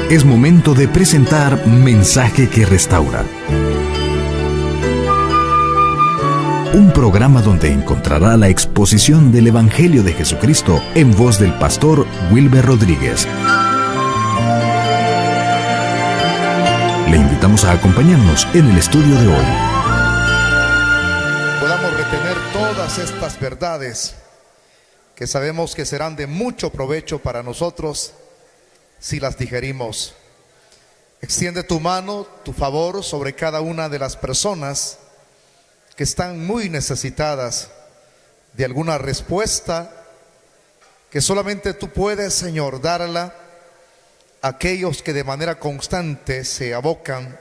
Es momento de presentar Mensaje que Restaura. Un programa donde encontrará la exposición del Evangelio de Jesucristo en voz del pastor Wilber Rodríguez. Le invitamos a acompañarnos en el estudio de hoy. Podamos retener todas estas verdades que sabemos que serán de mucho provecho para nosotros si las digerimos. Extiende tu mano, tu favor sobre cada una de las personas que están muy necesitadas de alguna respuesta que solamente tú puedes, Señor, darla a aquellos que de manera constante se abocan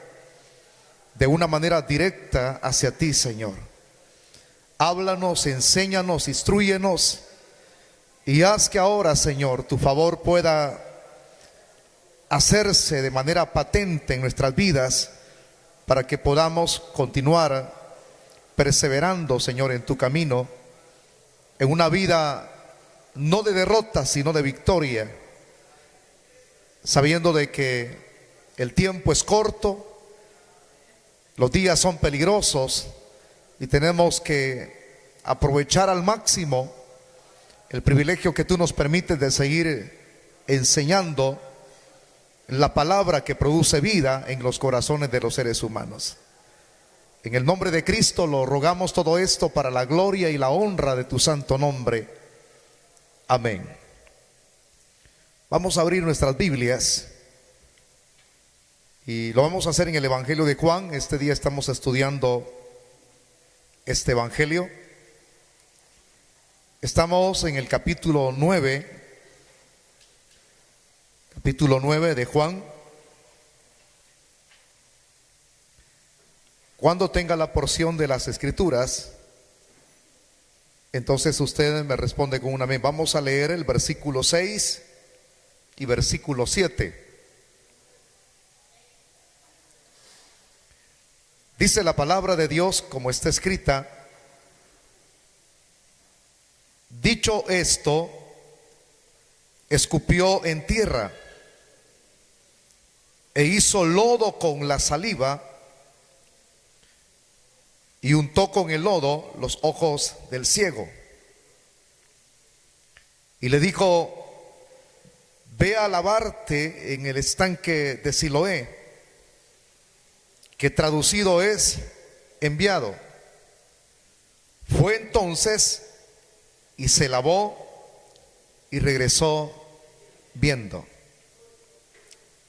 de una manera directa hacia ti, Señor. Háblanos, enséñanos, instrúyenos y haz que ahora, Señor, tu favor pueda hacerse de manera patente en nuestras vidas para que podamos continuar perseverando, Señor, en tu camino, en una vida no de derrota, sino de victoria, sabiendo de que el tiempo es corto, los días son peligrosos y tenemos que aprovechar al máximo el privilegio que tú nos permites de seguir enseñando la palabra que produce vida en los corazones de los seres humanos. En el nombre de Cristo lo rogamos todo esto para la gloria y la honra de tu santo nombre. Amén. Vamos a abrir nuestras Biblias y lo vamos a hacer en el Evangelio de Juan. Este día estamos estudiando este Evangelio. Estamos en el capítulo 9 de Juan. Cuando tenga la porción de las Escrituras, entonces usted me responde con un amén. Vamos a leer el versículo 6 y versículo 7. Dice la palabra de Dios como está escrita: dicho esto, escupió en tierra e hizo lodo con la saliva y untó con el lodo los ojos del ciego. Y le dijo: ve a lavarte en el estanque de Siloé, que traducido es enviado. Fue entonces y se lavó y regresó viendo.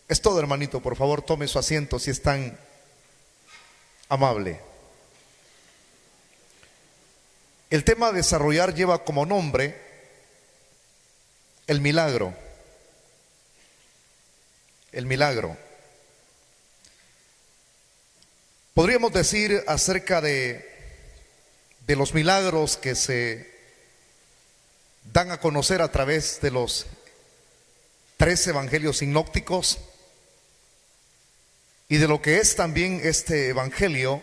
Es todo, hermanito. Por favor, tome su asiento si es tan amable. El tema a desarrollar lleva como nombre el milagro. El milagro. Podríamos decir acerca de los milagros que se dan a conocer a través de los 3 evangelios sinópticos y de lo que es también este evangelio,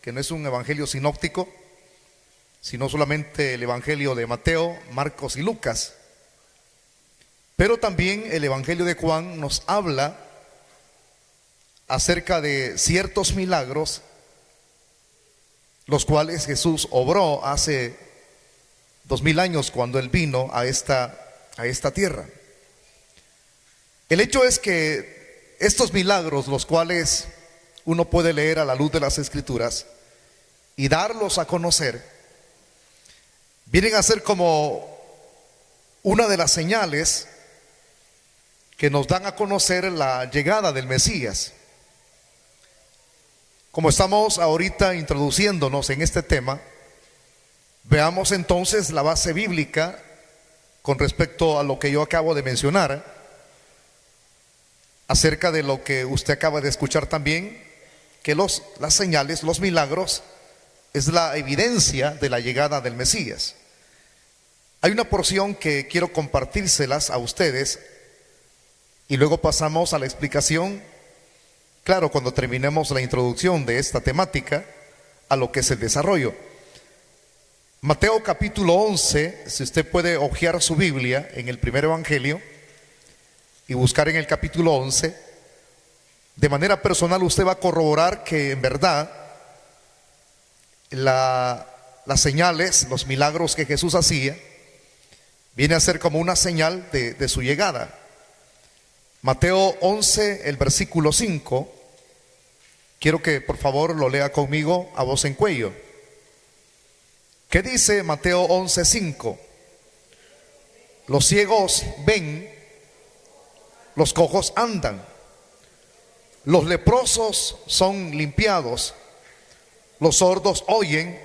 que no es un evangelio sinóptico, sino solamente el evangelio de Mateo, Marcos y Lucas. Pero también el evangelio de Juan nos habla acerca de ciertos milagros, los cuales Jesús obró hace 2000 años cuando Él vino a esta tierra. El hecho es que estos milagros, los cuales uno puede leer a la luz de las Escrituras y darlos a conocer, vienen a ser como una de las señales que nos dan a conocer la llegada del Mesías. Como estamos ahorita introduciéndonos en este tema, veamos entonces la base bíblica con respecto a lo que yo acabo de mencionar, acerca de lo que usted acaba de escuchar también, que las señales, los milagros, es la evidencia de la llegada del Mesías. Hay una porción que quiero compartírselas a ustedes y luego pasamos a la explicación, claro, cuando terminemos la introducción de esta temática, a lo que es el desarrollo. Mateo capítulo 11, si usted puede hojear su Biblia en el primer evangelio, y buscar en el capítulo 11, de manera personal usted va a corroborar que en verdad las señales, los milagros que Jesús hacía, viene a ser como una señal de su llegada. Mateo 11, el versículo 5, quiero que por favor lo lea conmigo a voz en cuello. ¿Qué dice Mateo 11, 5? Los ciegos ven, los cojos andan, los leprosos son limpiados, los sordos oyen,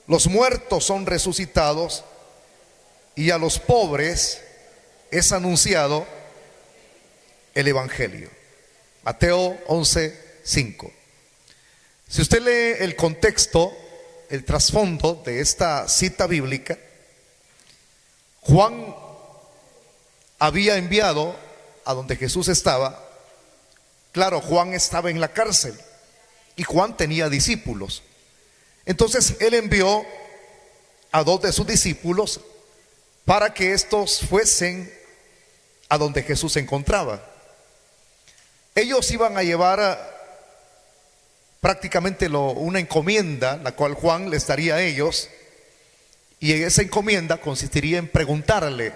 los muertos son resucitados, y a los pobres es anunciado el Evangelio. Mateo 11, 5. Si usted lee el contexto, el trasfondo de esta cita bíblica, Juan había enviado a donde Jesús estaba. Claro, Juan estaba en la cárcel y Juan tenía discípulos. Entonces él envió a 2 de sus discípulos para que estos fuesen a donde Jesús se encontraba. Ellos iban a llevar prácticamente una encomienda, la cual Juan les daría a ellos, y en esa encomienda consistiría en preguntarle.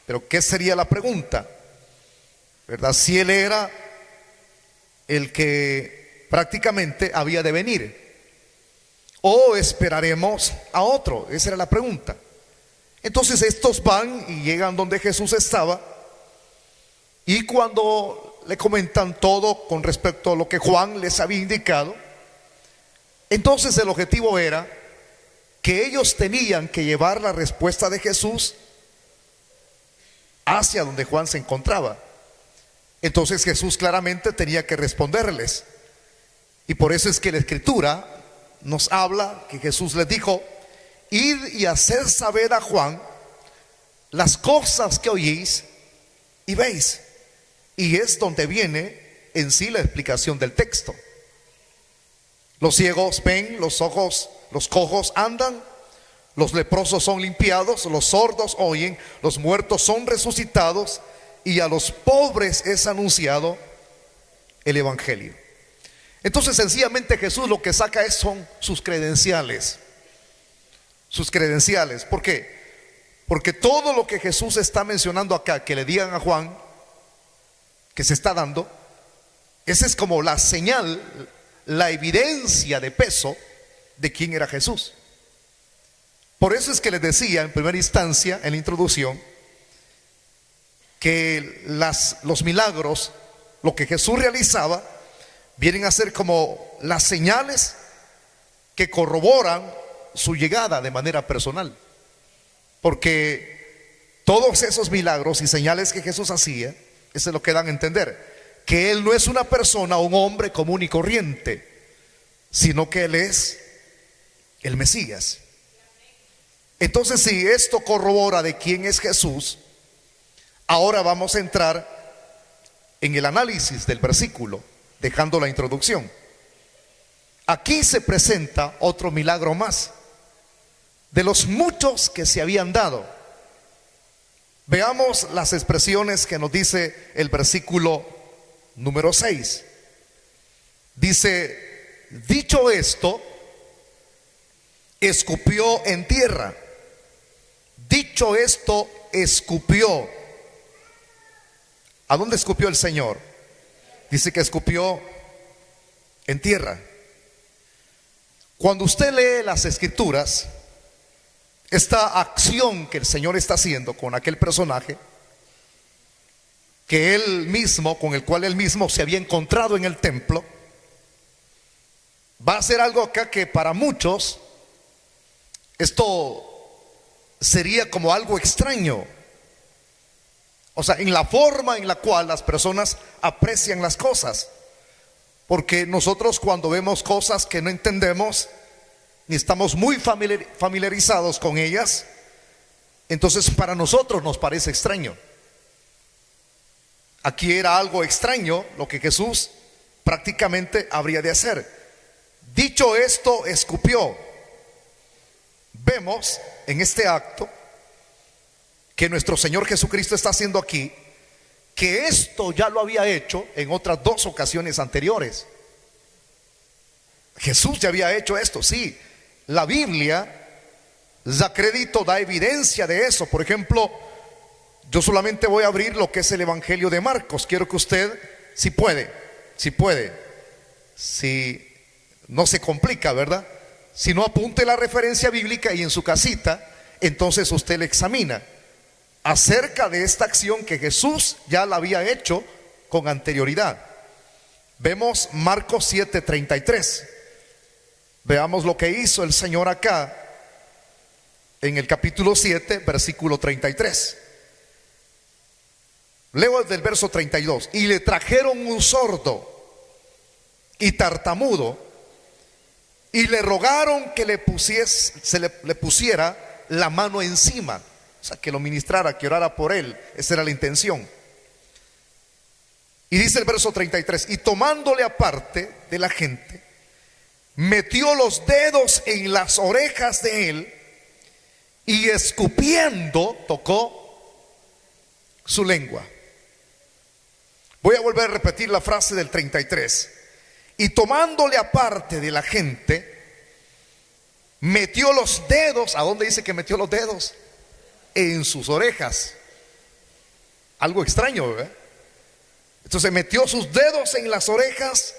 Pero ¿qué sería la pregunta? ¿Verdad? Si él era el que prácticamente había de venir, o esperaremos a otro. Esa era la pregunta. Entonces estos van y llegan donde Jesús estaba, y cuando le comentan todo con respecto a lo que Juan les había indicado, entonces el objetivo era que ellos tenían que llevar la respuesta de Jesús hacia donde Juan se encontraba. Entonces Jesús claramente tenía que responderles, y por eso es que la Escritura nos habla que Jesús les dijo: id y haced saber a Juan las cosas que oís y veis. Y es donde viene en sí la explicación del texto. Los ciegos ven, los cojos andan, los leprosos son limpiados, los sordos oyen, los muertos son resucitados, y a los pobres es anunciado el Evangelio. Entonces sencillamente Jesús lo que saca son sus credenciales. Sus credenciales. ¿Por qué? Porque todo lo que Jesús está mencionando acá, que le digan a Juan, que se está dando, esa es como la señal, la evidencia de peso de quién era Jesús. Por eso es que les decía en primera instancia, en la introducción, que los milagros, lo que Jesús realizaba, vienen a ser como las señales que corroboran su llegada de manera personal. Porque todos esos milagros y señales que Jesús hacía, eso es lo que dan a entender, que Él no es una persona, un hombre común y corriente, sino que Él es el Mesías. Entonces, si esto corrobora de quién es Jesús, ahora vamos a entrar en el análisis del versículo, dejando la introducción. Aquí se presenta otro milagro más, de los muchos que se habían dado. Veamos las expresiones que nos dice el versículo número 6. Dice: dicho esto, escupió en tierra. Dicho esto, escupió. ¿A dónde escupió el Señor? Dice que escupió en tierra. Cuando usted lee las Escrituras, esta acción que el Señor está haciendo con aquel personaje que él mismo, con el cual él mismo se había encontrado en el templo, va a ser algo acá que para muchos esto sería como algo extraño. O sea, en la forma en la cual las personas aprecian las cosas. Porque nosotros cuando vemos cosas que no entendemos, ni estamos muy familiarizados con ellas, entonces para nosotros nos parece extraño. Aquí era algo extraño lo que Jesús prácticamente habría de hacer. Dicho esto, escupió. Vemos en este acto que nuestro Señor Jesucristo está haciendo aquí que esto ya lo había hecho en otras dos ocasiones anteriores. Jesús ya había hecho esto, sí. La Biblia da crédito, da evidencia de eso. Por ejemplo, yo solamente voy a abrir lo que es el Evangelio de Marcos. Quiero que usted, si puede, si no se complica, ¿verdad? Si no, apunte la referencia bíblica y en su casita, entonces usted le examina acerca de esta acción que Jesús ya la había hecho con anterioridad. Vemos Marcos 7:33. Veamos lo que hizo el Señor acá en el capítulo 7, versículo 33. Leo desde el verso 32. Y le trajeron un sordo y tartamudo y le rogaron que le pusiera la mano encima, o sea, que lo ministrara, que orara por él. Esa era la intención. Y dice el verso 33: y tomándole aparte de la gente, metió los dedos en las orejas de él y escupiendo tocó su lengua. Voy a volver a repetir la frase del 33. Y tomándole aparte de la gente, metió los dedos. ¿A dónde dice que metió los dedos? En sus orejas. Algo extraño, ¿verdad? Entonces metió sus dedos en las orejas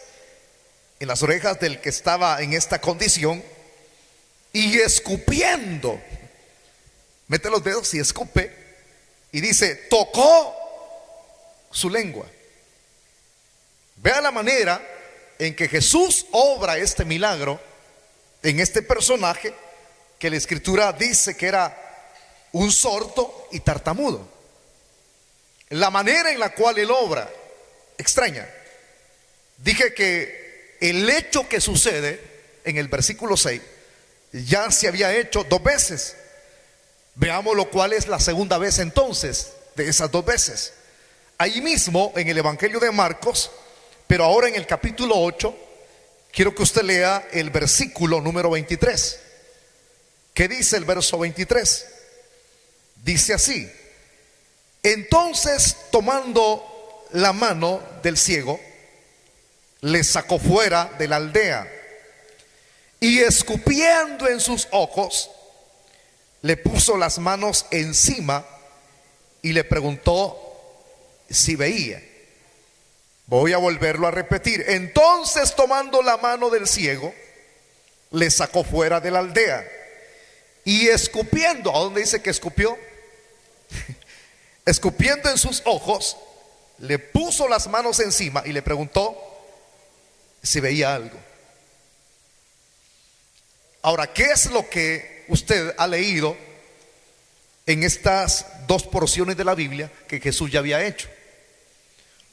del que estaba en esta condición, y escupiendo, mete los dedos y escupe, y dice, tocó su lengua. Vea la manera en que Jesús obra este milagro en este personaje que la Escritura dice que era un sordo y tartamudo. La manera en la cual él obra, extraña. Dije que el hecho que sucede en el versículo 6 ya se había hecho dos veces. Veamos lo cual es la segunda vez entonces de esas dos veces. Ahí mismo en el Evangelio de Marcos, pero ahora en el capítulo 8, quiero que usted lea el versículo número 23. ¿Qué dice el verso 23? Dice así: entonces, tomando la mano del ciego, le sacó fuera de la aldea y escupiendo en sus ojos, le puso las manos encima y le preguntó si veía. Voy a volverlo a repetir. Entonces, tomando la mano del ciego, le sacó fuera de la aldea y escupiendo, ¿a dónde dice que escupió? Escupiendo en sus ojos, le puso las manos encima y le preguntó si veía algo. Ahora, ¿qué es lo que usted ha leído en estas dos porciones de la Biblia que Jesús ya había hecho?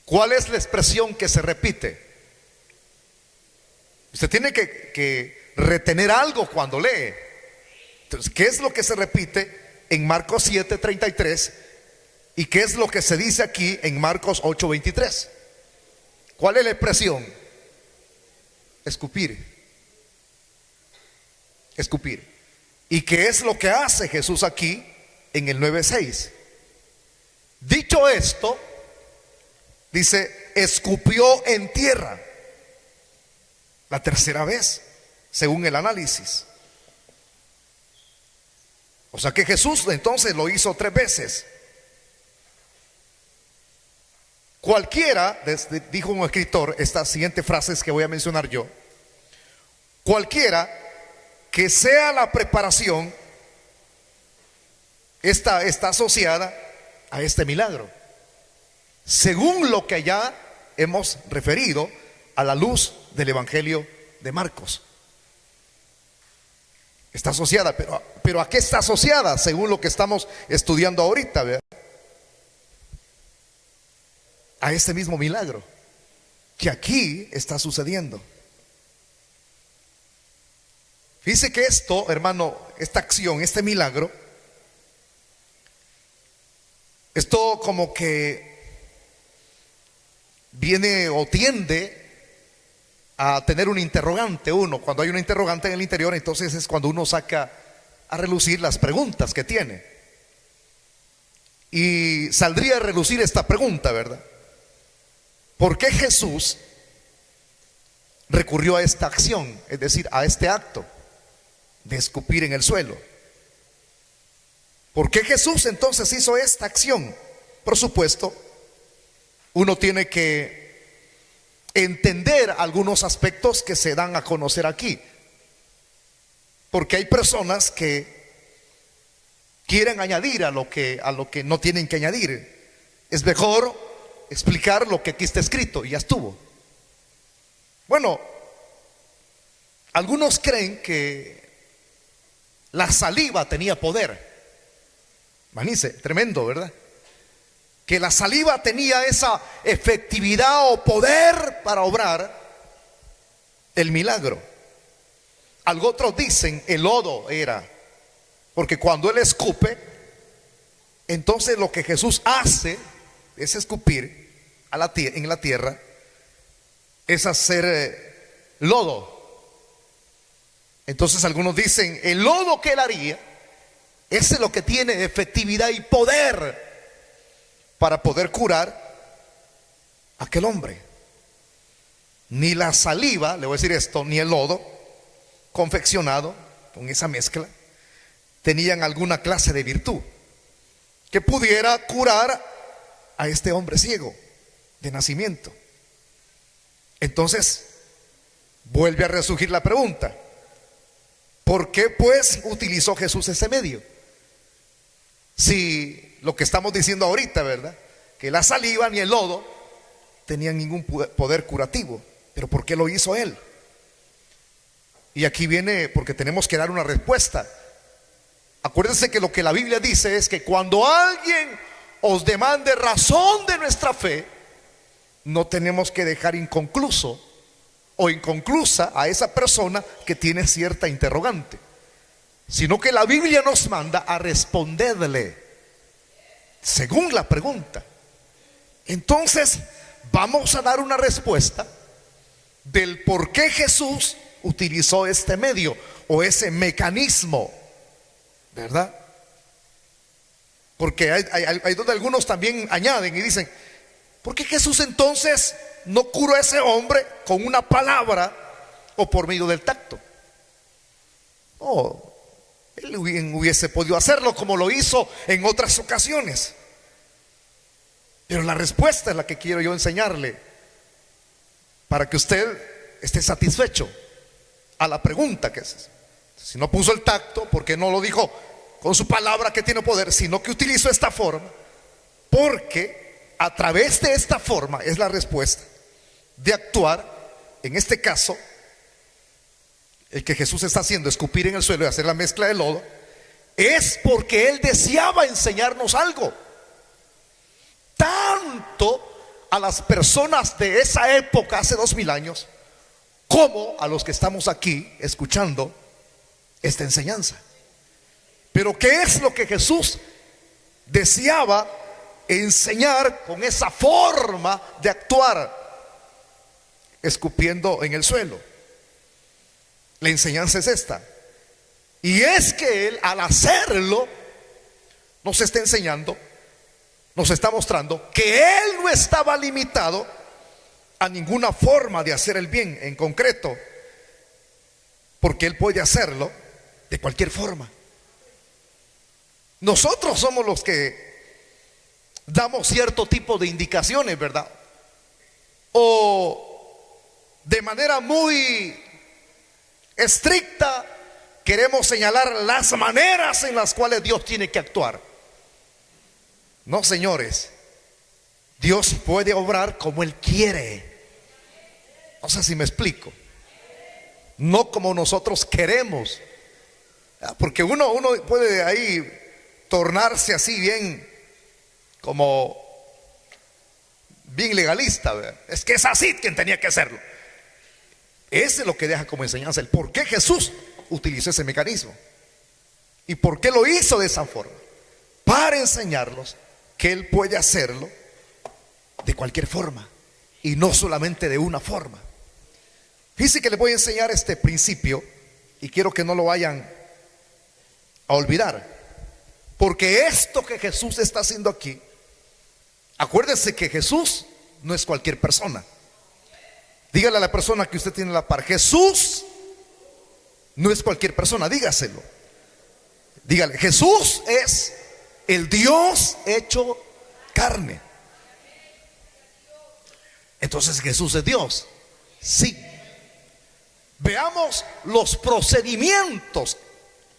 ¿Cuál es la expresión que se repite? Usted tiene que retener algo cuando lee. Entonces, ¿qué es lo que se repite en Marcos 7:33? ¿Y qué es lo que se dice aquí en Marcos 8:23? ¿Cuál es la expresión? Escupir. Escupir. ¿Y qué es lo que hace Jesús aquí en el 9:6? Dicho esto, dice, escupió en tierra. La tercera vez, según el análisis. O sea que Jesús entonces lo hizo 3 veces. Cualquiera, dijo un escritor, estas siguientes frases que voy a mencionar yo, cualquiera que sea la preparación, está asociada a este milagro, según lo que ya hemos referido a la luz del Evangelio de Marcos. Está asociada, pero ¿a qué está asociada? Según lo que estamos estudiando ahorita, ¿verdad? A este mismo milagro que aquí está sucediendo. Fíjese que esto, hermano, esta acción, este milagro, esto como que viene o tiende a tener un interrogante uno. Cuando hay un interrogante en el interior, entonces es cuando uno saca a relucir las preguntas que tiene. Y saldría a relucir esta pregunta, ¿verdad? ¿Por qué Jesús recurrió a esta acción, es decir, a este acto de escupir en el suelo? ¿Por qué Jesús entonces hizo esta acción? Por supuesto, uno tiene que entender algunos aspectos que se dan a conocer aquí, porque hay personas que quieren añadir a lo que no tienen que añadir. Es mejor explicar lo que aquí está escrito y ya estuvo. Bueno, algunos creen que la saliva tenía poder. Imagínense, tremendo, ¿verdad? Que la saliva tenía esa efectividad o poder para obrar el milagro. Algo otros dicen el lodo era, porque cuando él escupe, entonces lo que Jesús hace es escupir en la tierra, es hacer lodo. Entonces algunos dicen el lodo que él haría, ese es lo que tiene efectividad y poder para poder curar a aquel hombre. Ni la saliva, le voy a decir esto, ni el lodo confeccionado con esa mezcla tenían alguna clase de virtud que pudiera curar a este hombre ciego de nacimiento. Entonces vuelve a resurgir la pregunta: ¿por qué pues utilizó Jesús ese medio? Si lo que estamos diciendo ahorita, ¿verdad? Que la saliva ni el lodo tenían ningún poder curativo. ¿Pero por qué lo hizo él? Y aquí viene, porque tenemos que dar una respuesta. Acuérdense que lo que la Biblia dice es que cuando alguien os demande razón de nuestra fe, no tenemos que dejar inconcluso o inconclusa a esa persona que tiene cierta interrogante, sino que la Biblia nos manda a responderle según la pregunta. Entonces vamos a dar una respuesta del por qué Jesús utilizó este medio o ese mecanismo, ¿verdad? Porque hay donde algunos también añaden y dicen: ¿por qué Jesús entonces no curó a ese hombre con una palabra o por medio del tacto? Él hubiese podido hacerlo como lo hizo en otras ocasiones. Pero la respuesta es la que quiero yo enseñarle, para que usted esté satisfecho a la pregunta que es: si no puso el tacto, ¿por qué no lo dijo con su palabra que tiene poder? Sino que utilizó esta forma, porque a través de esta forma es la respuesta de actuar. En este caso, el que Jesús está haciendo, escupir en el suelo y hacer la mezcla de lodo, es porque él deseaba enseñarnos algo, tanto a las personas de esa época, hace 2000 años, como a los que estamos aquí escuchando esta enseñanza. Pero ¿qué es lo que Jesús deseaba enseñar con esa forma de actuar, escupiendo en el suelo? La enseñanza es esta, y es que él, al hacerlo, nos está enseñando, nos está mostrando que él no estaba limitado a ninguna forma de hacer el bien en concreto, porque él puede hacerlo de cualquier forma. Nosotros somos los que damos cierto tipo de indicaciones, ¿verdad? O de manera muy estricta queremos señalar las maneras en las cuales Dios tiene que actuar. No, señores, Dios puede obrar como Él quiere. No sé si me explico. No como nosotros queremos, porque uno puede ahí tornarse así bien, como bien legalista, ¿verdad? Es que es así quien tenía que hacerlo. Ese es lo que deja como enseñanza el por qué Jesús utilizó ese mecanismo y por qué lo hizo de esa forma, para enseñarlos que Él puede hacerlo de cualquier forma y no solamente de una forma. Fíjense que les voy a enseñar este principio y quiero que no lo vayan a olvidar. Porque esto que Jesús está haciendo aquí, acuérdese que Jesús no es cualquier persona. Dígale a la persona que usted tiene a la par: Jesús no es cualquier persona, dígaselo. Dígale: Jesús es el Dios hecho carne. Entonces, ¿Jesús es Dios? Sí. Veamos los procedimientos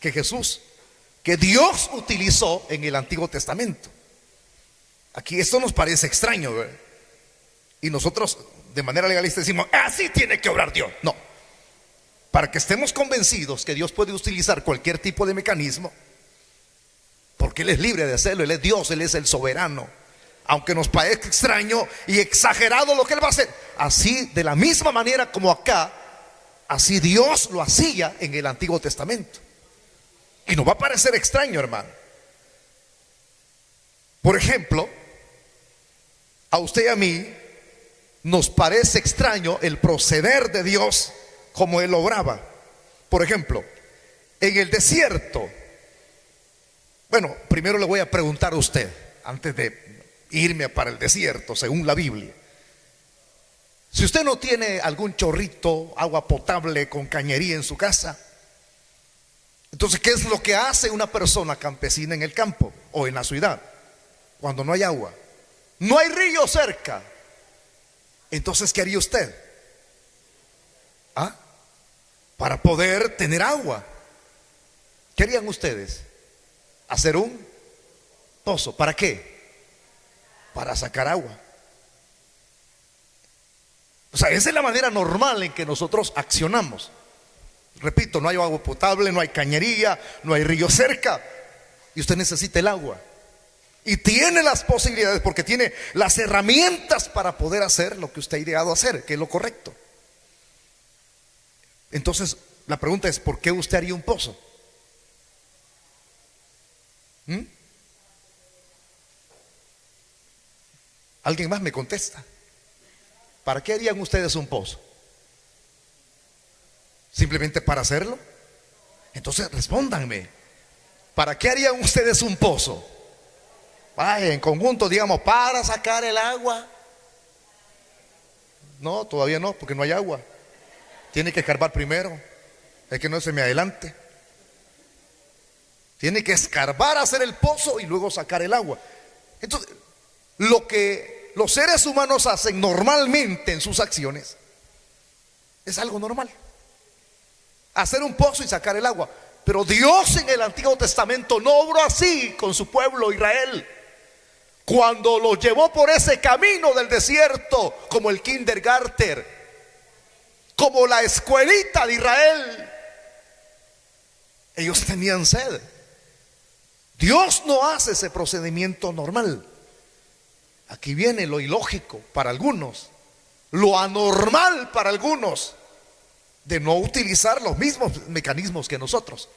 que Dios utilizó en el Antiguo Testamento. Aquí esto nos parece extraño, ¿verdad? Y nosotros de manera legalista decimos: así tiene que obrar Dios. No, para que estemos convencidos que Dios puede utilizar cualquier tipo de mecanismo, porque Él es libre de hacerlo. Él es Dios, Él es el soberano. Aunque nos parezca extraño y exagerado lo que Él va a hacer, así, de la misma manera como acá, así Dios lo hacía en el Antiguo Testamento. Y nos va a parecer extraño, hermano. Por ejemplo, a usted y a mí nos parece extraño el proceder de Dios como Él obraba. Por ejemplo, en el desierto. Bueno, primero le voy a preguntar a usted, antes de irme para el desierto, según la Biblia. Si usted no tiene algún chorrito, agua potable con cañería en su casa, entonces, ¿qué es lo que hace una persona campesina en el campo o en la ciudad cuando no hay agua? No hay río cerca. Entonces, ¿qué haría usted? Para poder tener agua, ¿qué harían ustedes? Hacer un pozo. ¿Para qué? Para sacar agua. O sea, esa es la manera normal en que nosotros accionamos. Repito, no hay agua potable, no hay cañería, no hay río cerca, y usted necesita el agua. Y tiene las posibilidades, porque tiene las herramientas para poder hacer lo que usted ha ideado hacer, que es lo correcto. Entonces, la pregunta es: ¿por qué usted haría un pozo? ¿Alguien más me contesta? ¿Para qué harían ustedes un pozo? ¿Simplemente para hacerlo? Entonces respóndanme: ¿para qué harían ustedes un pozo? En conjunto, digamos, para sacar el agua. No, todavía no, porque no hay agua. Tiene que escarbar primero. Es que no se me adelante. Tiene que escarbar, hacer el pozo y luego sacar el agua. Entonces, lo que los seres humanos hacen normalmente en sus acciones es algo normal: hacer un pozo y sacar el agua. Pero Dios en el Antiguo Testamento no obró así con su pueblo Israel. Cuando los llevó por ese camino del desierto, como el kindergarten, como la escuelita de Israel, ellos tenían sed. Dios no hace ese procedimiento normal. Aquí viene lo ilógico para algunos, lo anormal para algunos, de no utilizar los mismos mecanismos que nosotros.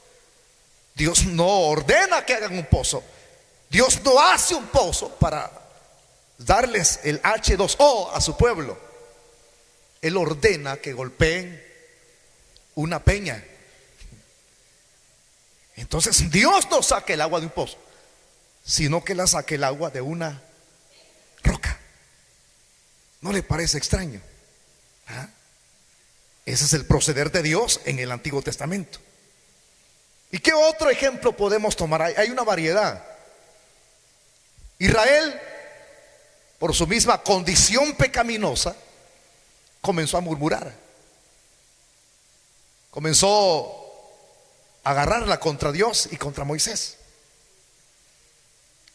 Dios no ordena que hagan un pozo. Dios no hace un pozo para darles el H2O a su pueblo. Él ordena que golpeen una peña. Entonces, Dios no saca el agua de un pozo, sino que la saca el agua de una roca. ¿No le parece extraño? Ese es el proceder de Dios en el Antiguo Testamento. ¿Y qué otro ejemplo podemos tomar? Hay una variedad. Israel, por su misma condición pecaminosa, comenzó a murmurar. Comenzó a agarrarla contra Dios y contra Moisés.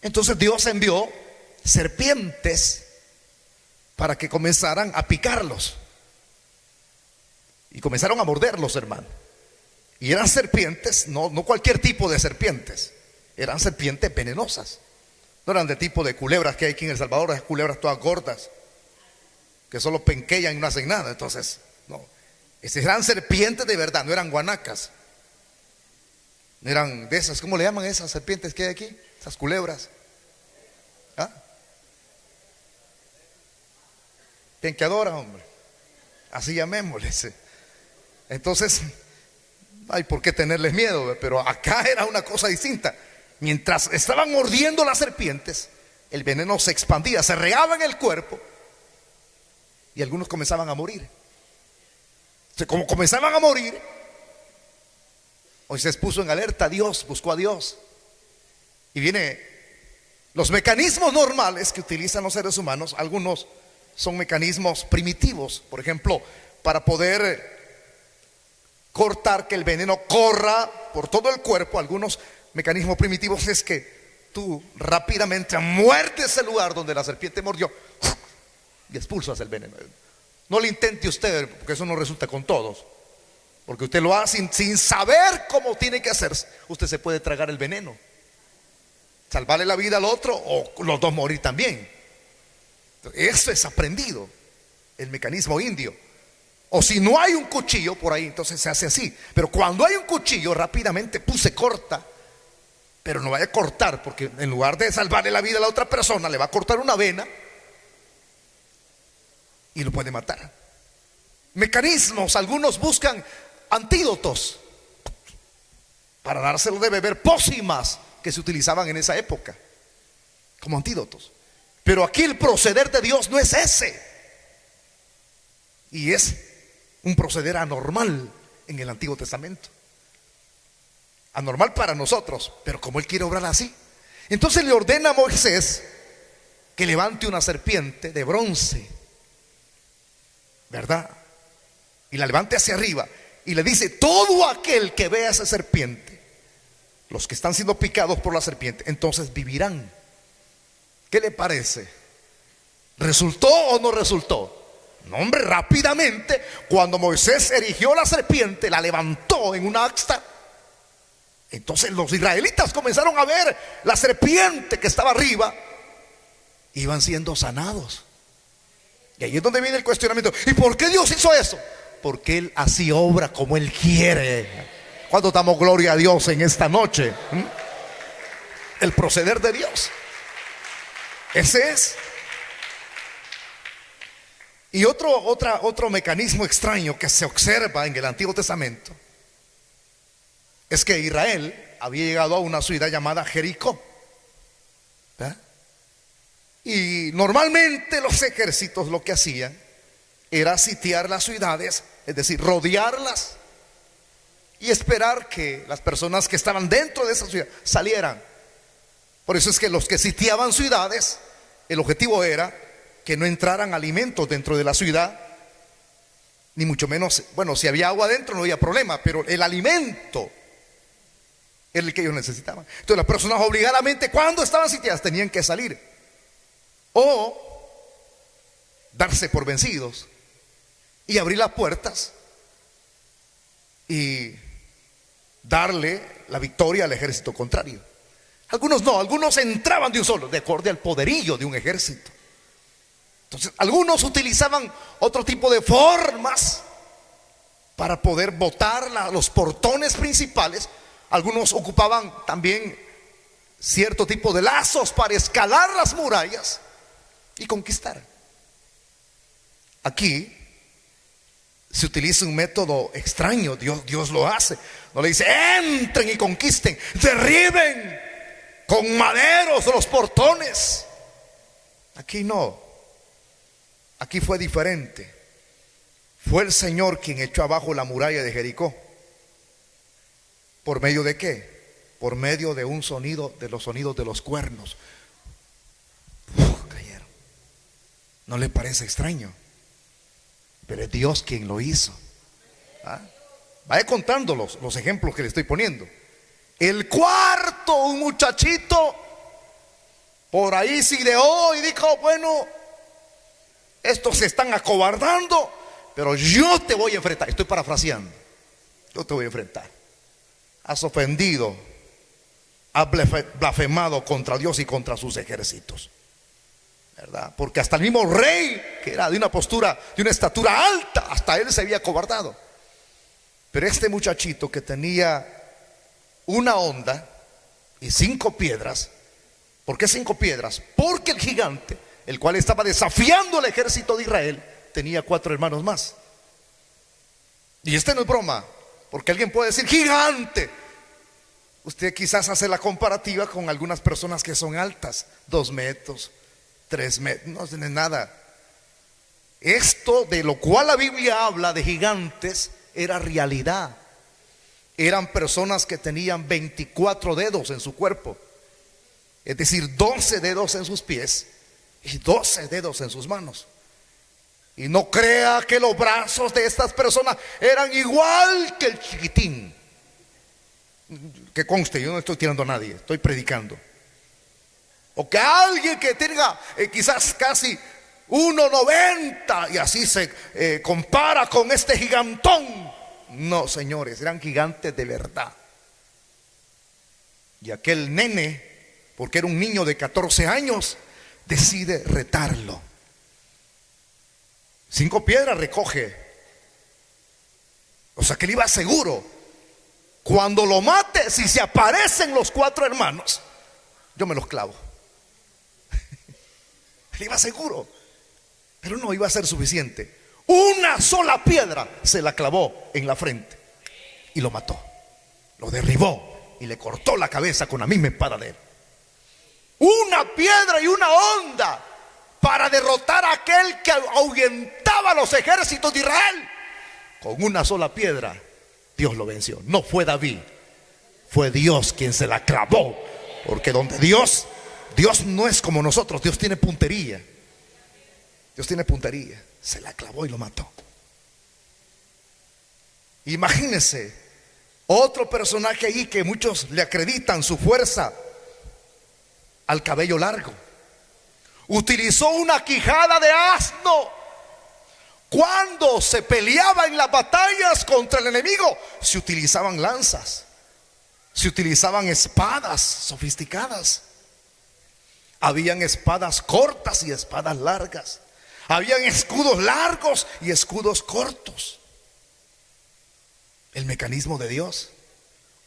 Entonces Dios envió serpientes para que comenzaran a picarlos. Y comenzaron a morderlos, hermano. Y eran serpientes, no cualquier tipo de serpientes. Eran serpientes venenosas. No eran de tipo de culebras que hay aquí en El Salvador, esas culebras todas gordas, que solo penquean y no hacen nada. Entonces, no. Esas eran serpientes de verdad, no eran guanacas. No eran de esas, ¿cómo le llaman esas serpientes que hay aquí? Esas culebras. Penqueadoras, hombre. Así llamémosles. Entonces, no hay por qué tenerles miedo, pero acá era una cosa distinta. Mientras estaban mordiendo las serpientes, el veneno se expandía, se regaba en el cuerpo y algunos comenzaban a morir. Entonces, como comenzaban a morir, Moisés puso en alerta a Dios, buscó a Dios. Y viene los mecanismos normales que utilizan los seres humanos. Algunos son mecanismos primitivos, por ejemplo, para poder cortar que el veneno corra por todo el cuerpo. Algunos mecanismos primitivos es que tú rápidamente muerdes el lugar donde la serpiente mordió y expulsas el veneno. No lo intente usted, porque eso no resulta con todos, porque usted lo hace sin saber cómo tiene que hacerse. Usted se puede tragar el veneno, salvarle la vida al otro, o los dos morir también. Eso es aprendido, el mecanismo indio. O si no hay un cuchillo por ahí, entonces se hace así. Pero cuando hay un cuchillo, rápidamente se corta. Pero no vaya a cortar, porque en lugar de salvarle la vida a la otra persona, le va a cortar una vena y lo puede matar. Mecanismos, algunos buscan antídotos para dárselo de beber, pócimas que se utilizaban en esa época como antídotos. Pero aquí el proceder de Dios no es ese, y es un proceder anormal en el Antiguo Testamento. Anormal para nosotros, pero como Él quiere obrar así, entonces le ordena a Moisés que levante una serpiente de bronce, ¿verdad? Y la levante hacia arriba y le dice: todo aquel que vea esa serpiente, los que están siendo picados por la serpiente, entonces vivirán. ¿Qué le parece? ¿Resultó o no resultó? No, hombre, rápidamente, cuando Moisés erigió la serpiente, la levantó en una asta, entonces los israelitas comenzaron a ver la serpiente que estaba arriba, iban siendo sanados. Y ahí es donde viene el cuestionamiento: ¿y por qué Dios hizo eso? Porque Él así obra como Él quiere. ¿Cuándo damos gloria a Dios en esta noche? El proceder de Dios, ese es. Y otro mecanismo extraño que se observa en el Antiguo Testamento es que Israel había llegado a una ciudad llamada Jericó, ¿verdad? Y normalmente los ejércitos lo que hacían era sitiar las ciudades, es decir, rodearlas y esperar que las personas que estaban dentro de esa ciudad salieran. Por eso es que los que sitiaban ciudades, el objetivo era que no entraran alimentos dentro de la ciudad, ni mucho menos, bueno, si había agua adentro no había problema, pero el alimento era el que ellos necesitaban. Entonces las personas obligadamente, cuando estaban sitiadas, tenían que salir o darse por vencidos y abrir las puertas y darle la victoria al ejército contrario. Algunos no, algunos entraban de un solo, de acuerdo al poderío de un ejército. Entonces algunos utilizaban otro tipo de formas para poder botar los portones principales. Algunos ocupaban también cierto tipo de lazos para escalar las murallas y conquistar. Aquí se utiliza un método extraño. Dios lo hace. No le dice: entren y conquisten, derriben con maderos los portones. Aquí no. Aquí fue diferente. Fue el Señor quien echó abajo la muralla de Jericó. ¿Por medio de qué? Por medio de un sonido, de los sonidos de los cuernos. Cayeron. ¿No le parece extraño? Pero es Dios quien lo hizo. Vaya contando los ejemplos que le estoy poniendo. El cuarto, un muchachito por ahí se ideó y dijo: bueno, estos se están acobardando, pero yo te voy a enfrentar. Estoy parafraseando. Yo te voy a enfrentar. Has ofendido, has blasfemado contra Dios y contra sus ejércitos, ¿verdad? Porque hasta el mismo rey, que era de una postura, de una estatura alta, hasta él se había acobardado. Pero este muchachito que tenía una honda y 5 piedras. ¿Por qué 5 piedras? Porque el gigante, el cual estaba desafiando al ejército de Israel, tenía 4 hermanos más. Y no es broma, porque alguien puede decir: gigante. Usted quizás hace la comparativa con algunas personas que son altas, 2 metros, 3 metros, no tiene nada. Esto de lo cual la Biblia habla de gigantes era realidad. Eran personas que tenían 24 dedos en su cuerpo, es decir, 12 dedos en sus pies y 12 dedos en sus manos. Y no crea que los brazos de estas personas eran igual que el chiquitín. Que conste, yo no estoy tirando a nadie, estoy predicando. O que alguien que tenga quizás casi 1,90 y así se compara con este gigantón. No, señores, eran gigantes de verdad. Y aquel nene, porque era un niño de 14 años, decide retarlo. 5 piedras recoge. O sea que él iba seguro. Cuando lo mate, si se aparecen los 4 hermanos, yo me los clavo. Él iba seguro. Pero no iba a ser suficiente. Una sola piedra se la clavó en la frente y lo mató. Lo derribó y le cortó la cabeza con la misma espada de él. Una piedra y una honda para derrotar a aquel que ahuyentaba a los ejércitos de Israel. Con una sola piedra Dios lo venció. No fue David, fue Dios quien se la clavó. Porque donde Dios no es como nosotros. Dios tiene puntería. Dios tiene puntería. Se la clavó y lo mató. Imagínense otro personaje ahí que muchos le acreditan su fuerza al cabello largo. Utilizó una quijada de asno. Cuando se peleaba en las batallas contra el enemigo, se utilizaban lanzas, se utilizaban espadas sofisticadas. Habían espadas cortas y espadas largas. Habían escudos largos y escudos cortos. El mecanismo de Dios.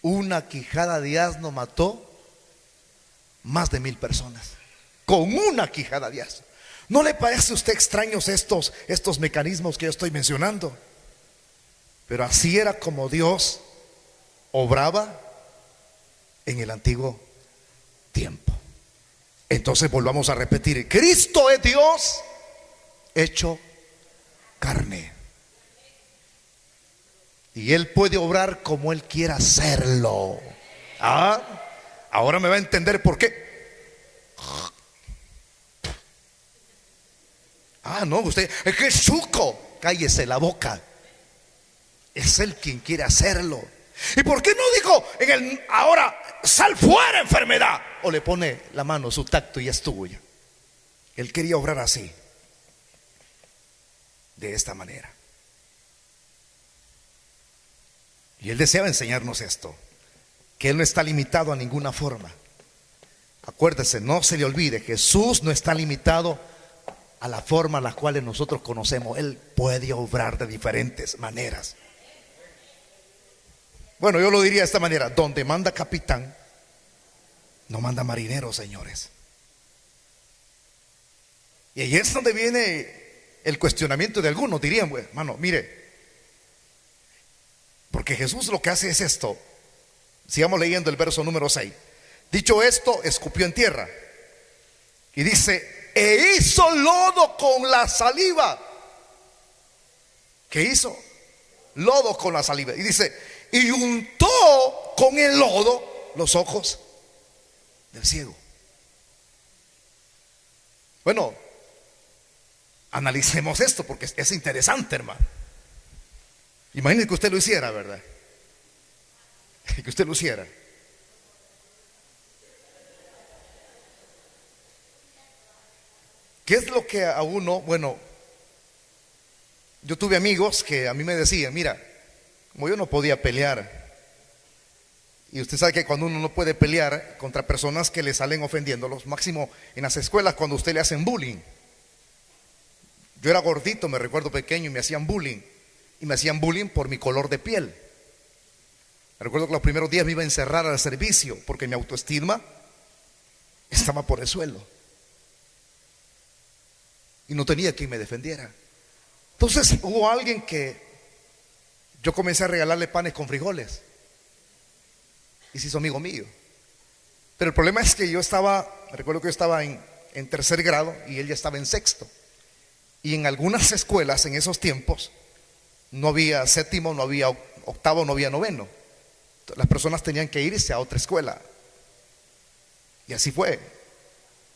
Una quijada de asno mató más de 1000 personas. Con una quijada de asno. ¿No le parece a usted extraños estos mecanismos que yo estoy mencionando? Pero así era como Dios obraba en el antiguo tiempo. Entonces volvamos a repetir: Cristo es Dios hecho carne. Y Él puede obrar como Él quiera hacerlo. Ahora me va a entender por qué. No, usted es que es chuco. Cállese la boca. Es Él quien quiere hacerlo. ¿Y por qué no dijo ahora sal fuera enfermedad? O le pone la mano, su tacto, y es tuya. Él quería obrar así, de esta manera. Y Él deseaba enseñarnos esto, que Él no está limitado a ninguna forma. Acuérdese, no se le olvide, Jesús no está limitado a la forma a la cual nosotros conocemos. Él puede obrar de diferentes maneras. Bueno, yo lo diría de esta manera: donde manda capitán, no manda marinero, señores. Y ahí es donde viene el cuestionamiento de algunos. Dirían: bueno, hermano, mire, porque Jesús lo que hace es esto. Sigamos leyendo el verso número 6. Dicho esto, escupió en tierra y dice: e hizo lodo con la saliva. ¿Qué hizo? Lodo con la saliva. Y dice: y untó con el lodo los ojos del ciego. Bueno, analicemos esto porque es interesante, hermano. Imagínese que usted lo hiciera, ¿verdad? Que usted lo hiciera. ¿Qué es lo que a uno, bueno, yo tuve amigos que a mí me decían: mira, como yo no podía pelear, y usted sabe que cuando uno no puede pelear contra personas que le salen ofendiéndolos, máximo en las escuelas cuando a usted le hacen bullying. Yo era gordito, me recuerdo pequeño, y me hacían bullying. Y me hacían bullying por mi color de piel. Me recuerdo que los primeros días me iba a encerrar al servicio porque mi autoestima estaba por el suelo. Y no tenía quien me defendiera. Entonces hubo alguien que yo comencé a regalarle panes con frijoles. y se hizo amigo mío. Pero el problema es que recuerdo que yo estaba en tercer grado y él ya estaba en sexto. Y en algunas escuelas en esos tiempos no había séptimo, no había octavo, no había noveno. Las personas tenían que irse a otra escuela. Y así fue.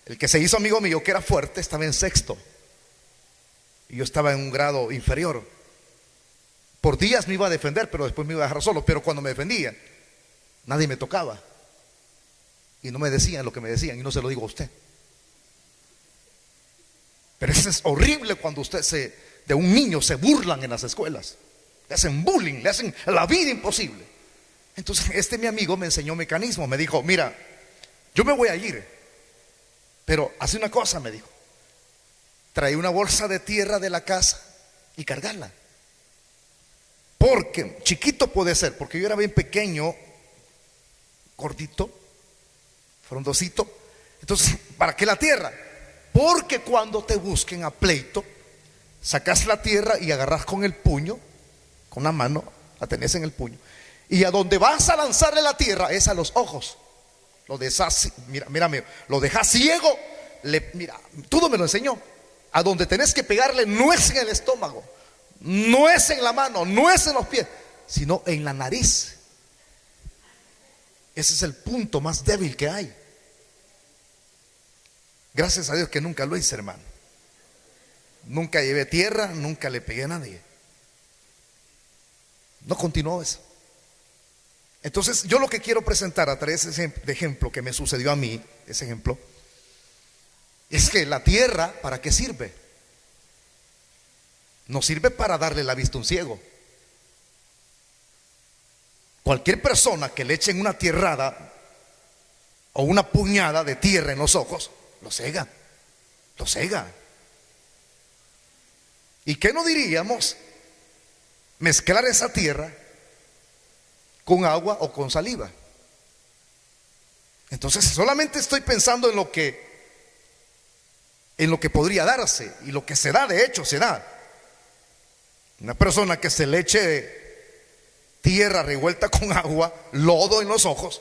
El que se hizo amigo mío, que era fuerte, estaba en sexto y yo estaba en un grado inferior. Por días me iba a defender, pero después me iba a dejar solo. Pero cuando me defendía, nadie me tocaba y no me decían lo que me decían. Y no se lo digo a usted. Pero eso es horrible cuando de un niño se burlan en las escuelas, le hacen bullying, le hacen la vida imposible. Entonces mi amigo me enseñó un mecanismo. Me dijo: mira, yo me voy a ir, pero hace una cosa, me dijo: trae una bolsa de tierra de la casa y cargarla. Porque chiquito puede ser, porque yo era bien pequeño, gordito, frondosito. Entonces, ¿para qué la tierra? Porque cuando te busquen a pleito, sacas la tierra y agarras con el puño, con la mano, la tenés en el puño, y a donde vas a lanzarle la tierra es a los ojos. Lo dejas, mira, lo dejas ciego. Mira, todo me lo enseñó. A donde tenés que pegarle no es en el estómago, no es en la mano, no es en los pies, sino en la nariz. Ese es el punto más débil que hay. Gracias a Dios que nunca lo hice, hermano. Nunca llevé tierra, nunca le pegué a nadie. No continuó eso. Entonces yo lo que quiero presentar a través de ejemplo que me sucedió a mí, ese ejemplo, es que la tierra, ¿para qué sirve? No sirve para darle la vista a un ciego. Cualquier persona que le echen una tierrada o una puñada de tierra en los ojos, lo cega, lo cega. ¿Y qué no diríamos mezclar esa tierra con agua o con saliva? Entonces solamente estoy pensando en lo que podría darse, y lo que se da, de hecho se da. Una persona que se le eche tierra revuelta con agua, lodo en los ojos,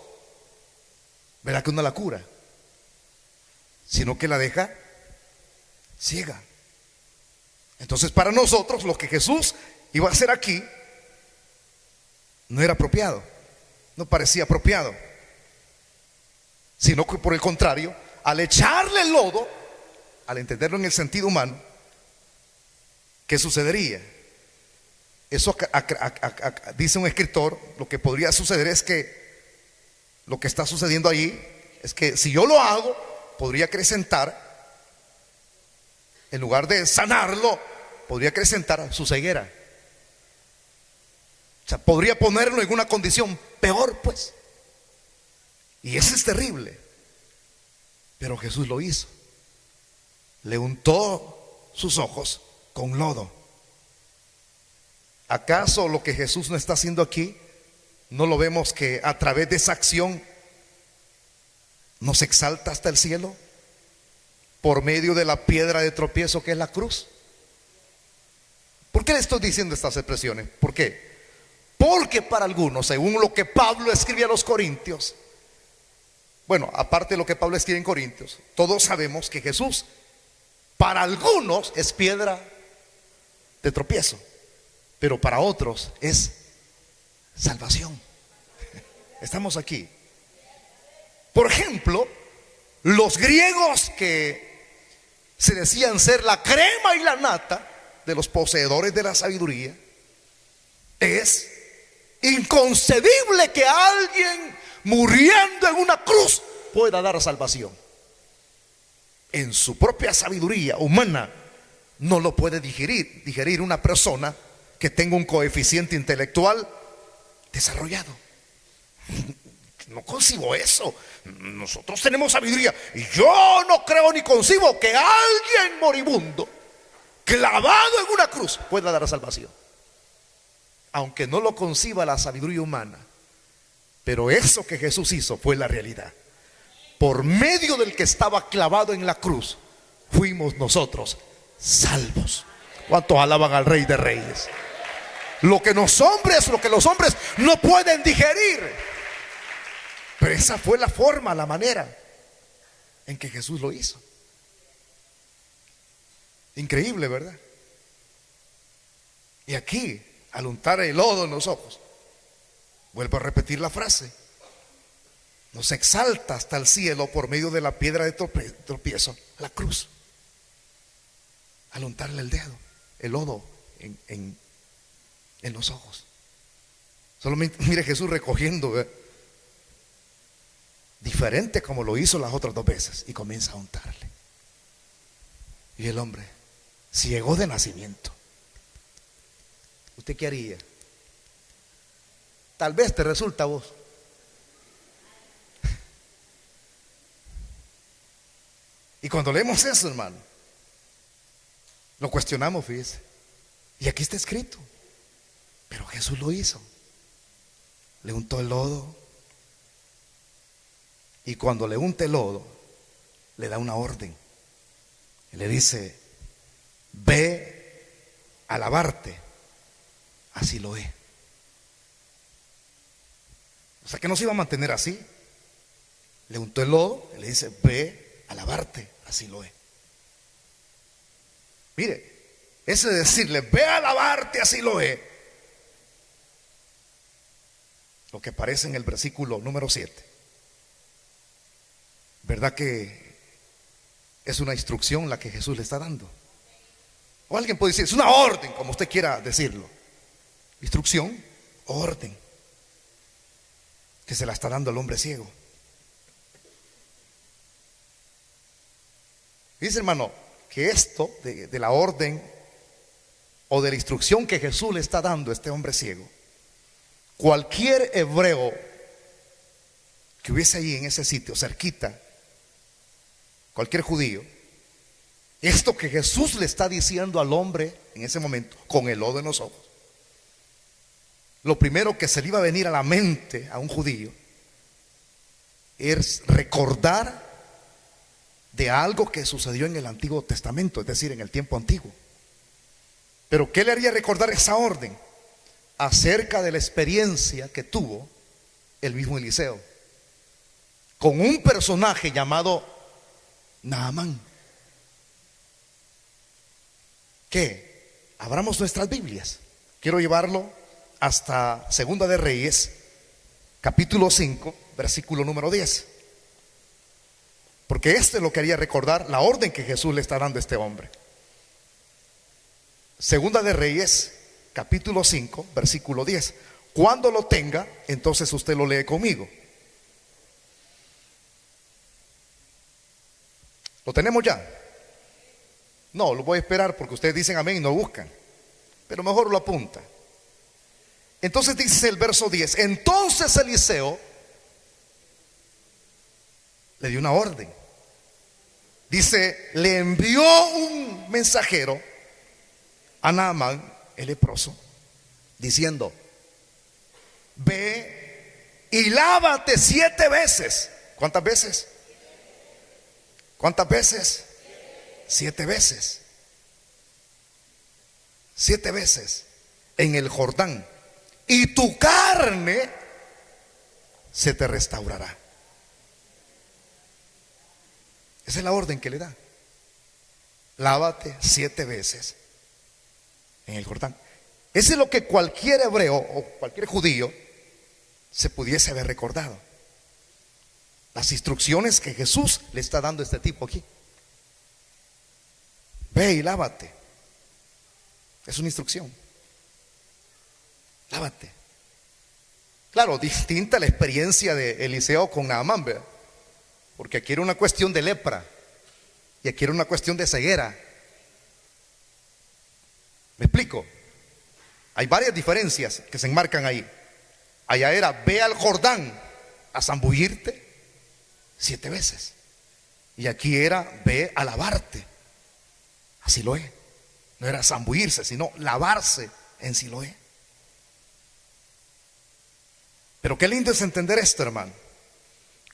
¿verdad que no la cura? Sino que la deja ciega. Entonces para nosotros lo que Jesús iba a hacer aquí no era apropiado, no parecía apropiado, sino que por el contrario, al echarle el lodo, al entenderlo en el sentido humano, ¿qué sucedería? Eso dice un escritor, lo que podría suceder es que lo que está sucediendo allí es que si yo lo hago, podría acrecentar, en lugar de sanarlo, podría acrecentar su ceguera. O sea, podría ponerlo en una condición peor, pues. Y eso es terrible. Pero Jesús lo hizo. Le untó sus ojos con lodo. ¿Acaso lo que Jesús no está haciendo aquí, no lo vemos que a través de esa acción nos exalta hasta el cielo por medio de la piedra de tropiezo que es la cruz? ¿Por qué le estoy diciendo estas expresiones? ¿Por qué? Porque para algunos, según lo que Pablo escribe a los Corintios, bueno, aparte de lo que Pablo escribe en Corintios, todos sabemos que Jesús para algunos es piedra de tropiezo, pero para otros es salvación. Estamos aquí. Por ejemplo, los griegos que se decían ser la crema y la nata de los poseedores de la sabiduría, es inconcebible que alguien muriendo en una cruz pueda dar salvación. En su propia sabiduría humana no lo puede digerir una persona que tenga un coeficiente intelectual desarrollado. No concibo eso. Nosotros tenemos sabiduría y yo no creo ni concibo que alguien moribundo clavado en una cruz pueda dar salvación, aunque no lo conciba la sabiduría humana. Pero eso que Jesús hizo fue la realidad. Por medio del que estaba clavado en la cruz, fuimos nosotros salvos. ¿Cuántos alaban al Rey de Reyes? Lo que los hombres no pueden digerir. Pero esa fue la forma, la manera en que Jesús lo hizo. Increíble, ¿verdad? Y aquí, al untar el lodo en los ojos, vuelvo a repetir la frase, nos exalta hasta el cielo por medio de la piedra de tropiezo, la cruz. Al untarle el dedo, el lodo en los ojos. Solamente mire Jesús recogiendo, ¿verdad? Diferente como lo hizo las otras 2 veces, y comienza a untarle. Y el hombre, ciego de nacimiento. ¿Usted qué haría? Tal vez te resulta a vos. Y cuando leemos eso, hermano, lo cuestionamos, fíjese. Y aquí está escrito. Pero Jesús lo hizo. Le untó el lodo. Y cuando le unte el lodo, le da una orden. Y le dice: ve a lavarte. Así lo es. O sea que no se iba a mantener así. Le untó el lodo y le dice: ve a lavarte. Así lo es. Mire, ese de decirle: ve a lavarte, así lo es, lo que aparece en el versículo número 7, ¿verdad que es una instrucción la que Jesús le está dando? O alguien puede decir: es una orden, como usted quiera decirlo. Instrucción, orden, que se la está dando al hombre ciego. Dice, hermano, que esto de la orden o de la instrucción que Jesús le está dando a este hombre ciego, cualquier hebreo que hubiese ahí en ese sitio cerquita, cualquier judío, esto que Jesús le está diciendo al hombre en ese momento, con el lodo en los ojos, lo primero que se le iba a venir a la mente a un judío es recordar de algo que sucedió en el Antiguo Testamento, es decir, en el tiempo antiguo. Pero ¿qué le haría recordar esa orden? Acerca de la experiencia que tuvo el mismo Eliseo con un personaje llamado Naamán. ¿Qué? Abramos nuestras Biblias. Quiero llevarlo hasta Segunda de Reyes, capítulo 5, versículo número 10. Porque este lo quería recordar, la orden que Jesús le está dando a este hombre. Segunda de Reyes, capítulo 5, versículo 10. Cuando lo tenga, entonces usted lo lee conmigo. ¿Lo tenemos ya? No, lo voy a esperar porque ustedes dicen amén y no buscan. Pero mejor lo apunta. Entonces dice el verso 10. Entonces Eliseo le dio una orden. Dice, le envió un mensajero a Naamán, el leproso, diciendo: ve y lávate 7 veces. ¿Cuántas veces? ¿Cuántas veces? 7 veces. 7 veces en el Jordán, y tu carne se te restaurará. Esa es la orden que le da. Lávate 7 veces en el Jordán. Ese es lo que cualquier hebreo o cualquier judío se pudiese haber recordado. Las instrucciones que Jesús le está dando a este tipo aquí. Ve y lávate. Es una instrucción. Lávate. Claro, distinta la experiencia de Eliseo con Naamán, ¿verdad? Porque aquí era una cuestión de lepra y aquí era una cuestión de ceguera. ¿Me explico? Hay varias diferencias que se enmarcan ahí. Allá era: ve al Jordán a zambullirte 7 veces. Y aquí era: ve a lavarte. A Siloé. No era zambullirse, sino lavarse en Siloé. Pero qué lindo es entender esto, hermano.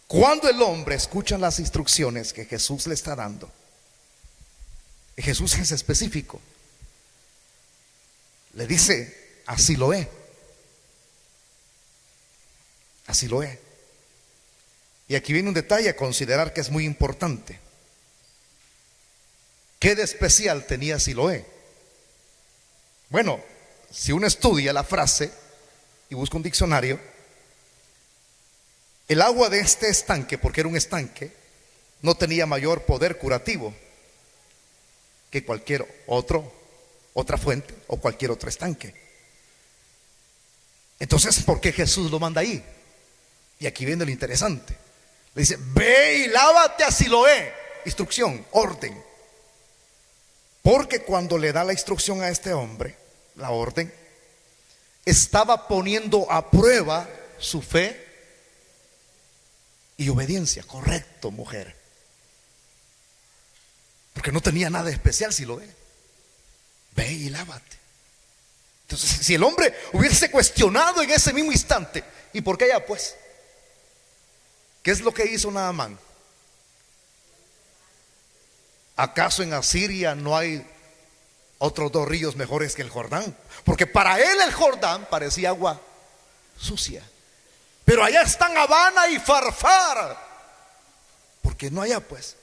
Cuando el hombre escucha las instrucciones que Jesús le está dando, y Jesús es específico, le dice: así lo es. Así lo es. Y aquí viene un detalle a considerar que es muy importante. ¿Qué de especial tenía Siloé? Bueno, si uno estudia la frase y busca un diccionario, el agua de este estanque, porque era un estanque, no tenía mayor poder curativo que cualquier otra fuente o cualquier otro estanque. Entonces, ¿por qué Jesús lo manda ahí? Y aquí viene lo interesante. Le dice: ve y lávate a Siloé. Instrucción, orden. Porque cuando le da la instrucción a este hombre, la orden, estaba poniendo a prueba su fe y obediencia. Correcto, mujer. Porque no tenía nada especial Siloé. Ve y lávate. Entonces, si el hombre hubiese cuestionado en ese mismo instante, ¿y por qué allá pues? ¿Qué es lo que hizo Naamán? ¿Acaso en Asiria no hay otros dos ríos mejores que el Jordán? Porque para él el Jordán parecía agua sucia, pero allá están Habana y Farfar. ¿Por qué no allá pues?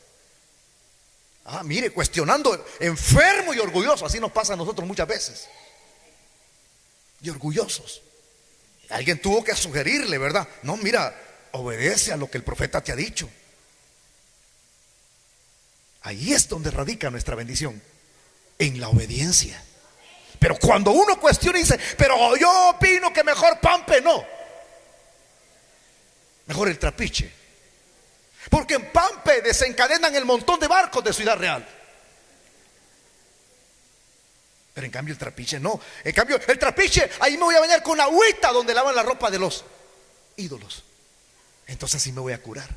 Mire, cuestionando, enfermo y orgulloso. Así nos pasa a nosotros muchas veces. Y orgullosos. Alguien tuvo que sugerirle, ¿verdad? No, mira, obedece a lo que el profeta te ha dicho. Ahí es donde radica nuestra bendición, en la obediencia. Pero cuando uno cuestiona y dice: pero yo opino que mejor Pampe, no, mejor el Trapiche, porque en Pampe desencadenan el montón de barcos de Ciudad Real. Pero en cambio el Trapiche no. En cambio el Trapiche, ahí me voy a bañar con agüita donde lavan la ropa de los ídolos. Entonces sí me voy a curar.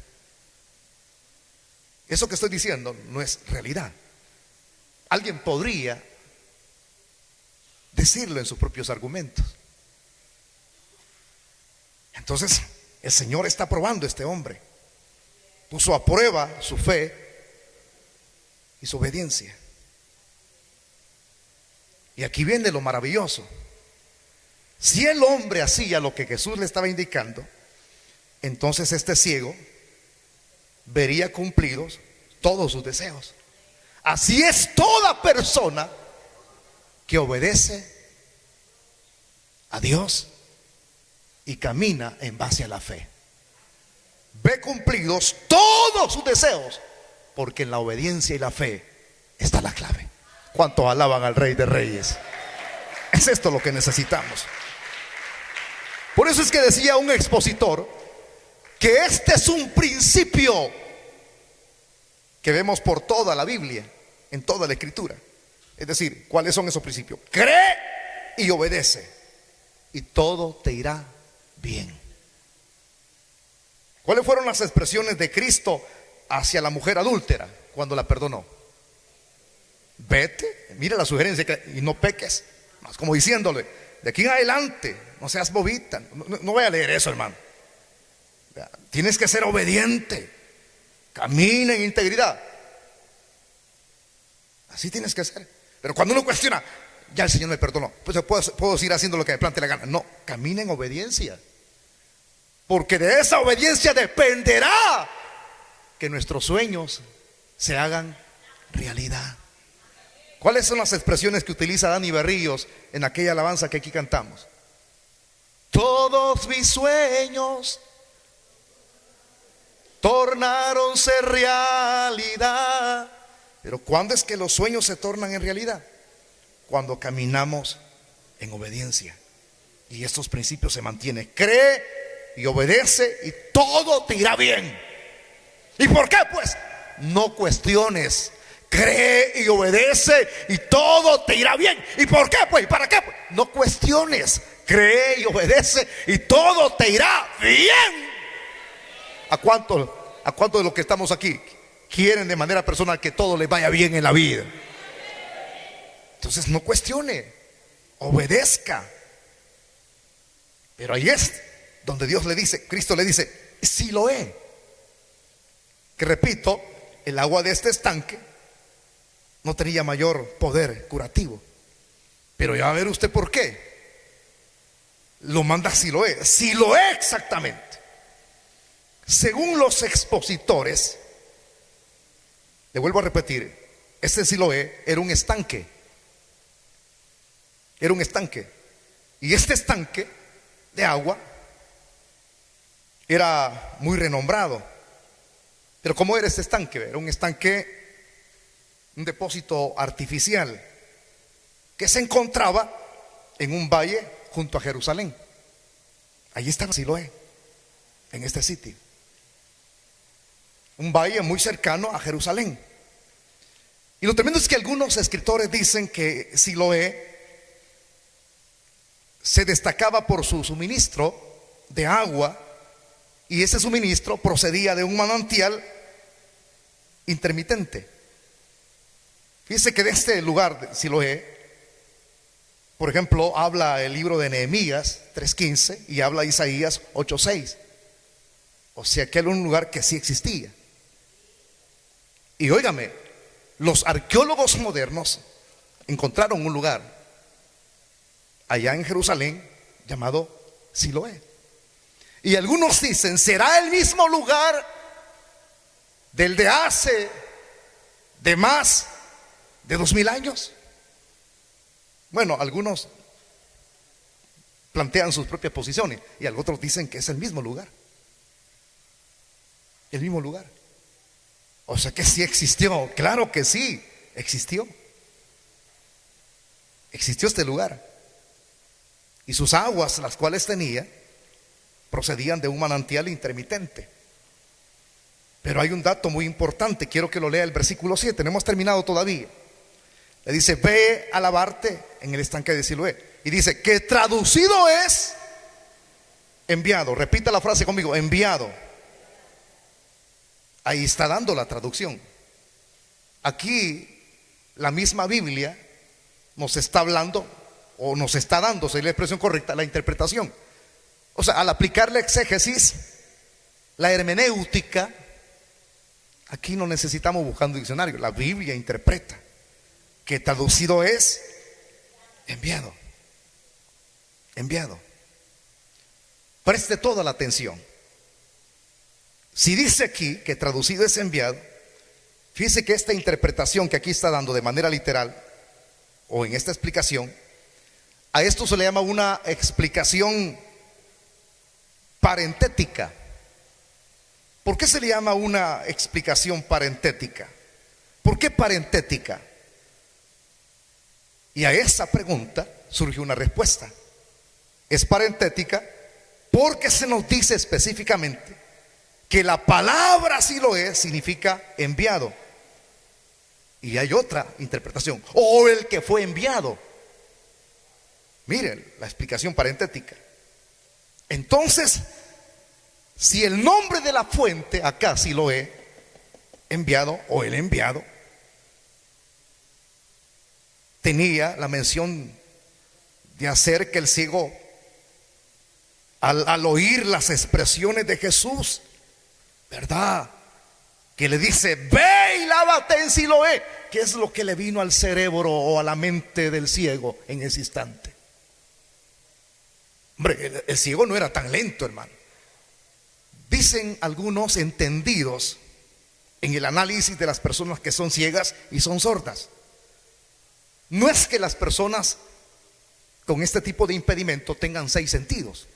Eso que estoy diciendo no es realidad. Alguien podría decirlo en sus propios argumentos. Entonces el Señor está probando a este hombre. Puso a prueba su fe y su obediencia. Y aquí viene lo maravilloso. Si el hombre hacía lo que Jesús le estaba indicando, entonces este ciego vería cumplidos todos sus deseos. Así es toda persona que obedece a Dios y camina en base a la fe. Ve cumplidos todos sus deseos, porque en la obediencia y la fe está la clave. ¿Cuántos alaban al Rey de Reyes? Es esto lo que necesitamos. Por eso es que decía un expositor que este es un principio que vemos por toda la Biblia, en toda la Escritura. Es decir, ¿cuáles son esos principios? Cree y obedece, y todo te irá bien. ¿Cuáles fueron las expresiones de Cristo hacia la mujer adúltera cuando la perdonó? Vete, mira la sugerencia, y no peques. Más como diciéndole: de aquí en adelante no seas bobita. No voy a leer eso, hermano. Tienes que ser obediente. Camina en integridad. Así tienes que ser. Pero cuando uno cuestiona: ya el Señor me perdonó, pues puedo seguir haciendo lo que me plante la gana. No, camina en obediencia, porque de esa obediencia dependerá que nuestros sueños se hagan realidad. ¿Cuáles son las expresiones que utiliza Dani Berríos en aquella alabanza que aquí cantamos? Todos mis sueños tornáronse realidad. Pero ¿cuándo es que los sueños se tornan en realidad? Cuando caminamos en obediencia y estos principios se mantienen. Cree y obedece y todo te irá bien. ¿Y por qué? Pues no cuestiones. Cree y obedece y todo te irá bien. ¿Y por qué? Pues, ¿para qué? Pues no cuestiones. Cree y obedece y todo te irá bien. ¿A cuánto de los que estamos aquí quieren de manera personal que todo les vaya bien en la vida? Entonces no cuestione, obedezca. Pero ahí es donde Dios le dice, Cristo le dice: Siloé. Que repito, el agua de este estanque no tenía mayor poder curativo. Pero ya va a ver usted por qué lo manda a Siloé. Siloé exactamente. Según los expositores, le vuelvo a repetir, este Siloé era un estanque. Era un estanque. Y este estanque de agua era muy renombrado. Pero ¿cómo era este estanque? Era un estanque, un depósito artificial que se encontraba en un valle junto a Jerusalén. Allí estaba Siloé, en este sitio. Un valle muy cercano a Jerusalén. Y lo tremendo es que algunos escritores dicen que Siloé se destacaba por su suministro de agua, y ese suministro procedía de un manantial intermitente. Fíjense que de este lugar de Siloé, por ejemplo, habla el libro de Nehemías 3:15 y habla Isaías 8:6. O sea que era un lugar que sí existía. Y óigame, los arqueólogos modernos encontraron un lugar allá en Jerusalén llamado Siloé. Y algunos dicen, ¿será el mismo lugar del de hace de más de 2000 años? Bueno, algunos plantean sus propias posiciones y otros dicen que es el mismo lugar. El mismo lugar. O sea que sí existió. Claro que sí, existió. Existió este lugar. Y sus aguas, las cuales tenía, procedían de un manantial intermitente. Pero hay un dato muy importante, quiero que lo lea el versículo 7, no hemos terminado todavía. Le dice, ve a lavarte en el estanque de Siloé. Y dice, que traducido es enviado. Repita la frase conmigo, enviado. Ahí está dando la traducción. Aquí la misma Biblia nos está hablando, o nos está dando, si es la expresión correcta, la interpretación. O sea, al aplicar la exégesis, la hermenéutica, aquí no necesitamos buscar un diccionario. La Biblia interpreta que traducido es enviado. Enviado. Preste toda la atención. Si dice aquí que traducido es enviado, fíjese que esta interpretación que aquí está dando de manera literal, o en esta explicación, a esto se le llama una explicación parentética. ¿Por qué se le llama una explicación parentética? ¿Por qué parentética? Y a esa pregunta surge una respuesta. Es parentética porque se nos dice específicamente que la palabra Siloé significa enviado. Y hay otra interpretación, o el que fue enviado. Miren la explicación parentética. Entonces, si el nombre de la fuente acá Siloé, enviado o el enviado, tenía la mención de hacer que el ciego, al oír las expresiones de Jesús, ¿verdad?, que le dice, ve y lávate en Siloé, ¿qué es lo que le vino al cerebro o a la mente del ciego en ese instante? Hombre, el ciego no era tan lento, hermano. Dicen algunos entendidos en el análisis de las personas que son ciegas y son sordas, no es que las personas con este tipo de impedimento tengan 6 sentidos,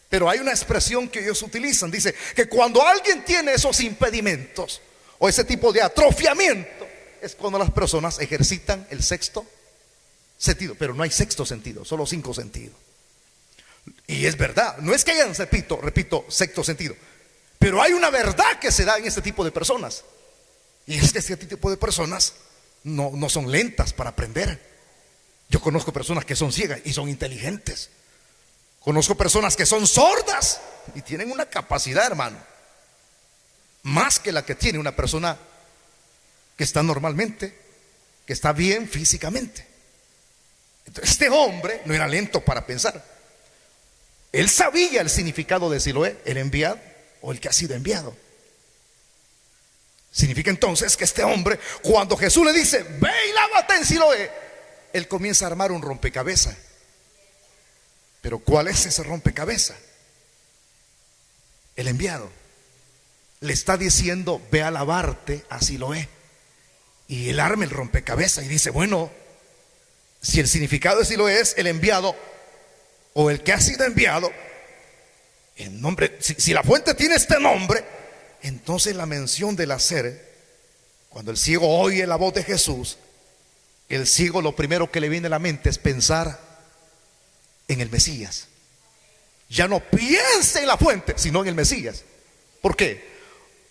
pero hay una expresión que ellos utilizan. Dice que cuando alguien tiene esos impedimentos o ese tipo de atrofiamiento, es cuando las personas ejercitan el 6º sentido. Pero no hay 6º sentido, solo 5 sentidos. Y es verdad, no es que hayan, repito, 6º sentido, pero hay una verdad que se da en este tipo de personas. Y es que este tipo de personas no son lentas para aprender. Yo conozco personas que son ciegas y son inteligentes. Conozco personas que son sordas y tienen una capacidad, hermano, más que la que tiene una persona que está normalmente, que está bien físicamente. Entonces, este hombre no era lento para pensar. Él sabía el significado de Siloé, el enviado o el que ha sido enviado. Significa entonces que este hombre, cuando Jesús le dice, ve y lávate en Siloé, él comienza a armar un rompecabezas. Pero ¿cuál es ese rompecabezas? El enviado. le está diciendo: ve a lavarte a Siloé. Y él arma el rompecabezas y dice: bueno, si el significado de Siloé es el enviado o el que ha sido enviado, el nombre, si la fuente tiene este nombre, entonces la mención del hacer, cuando el ciego oye la voz de Jesús, el ciego lo primero que le viene a la mente es pensar en el Mesías. Ya no piensa en la fuente, sino en el Mesías. ¿Por qué?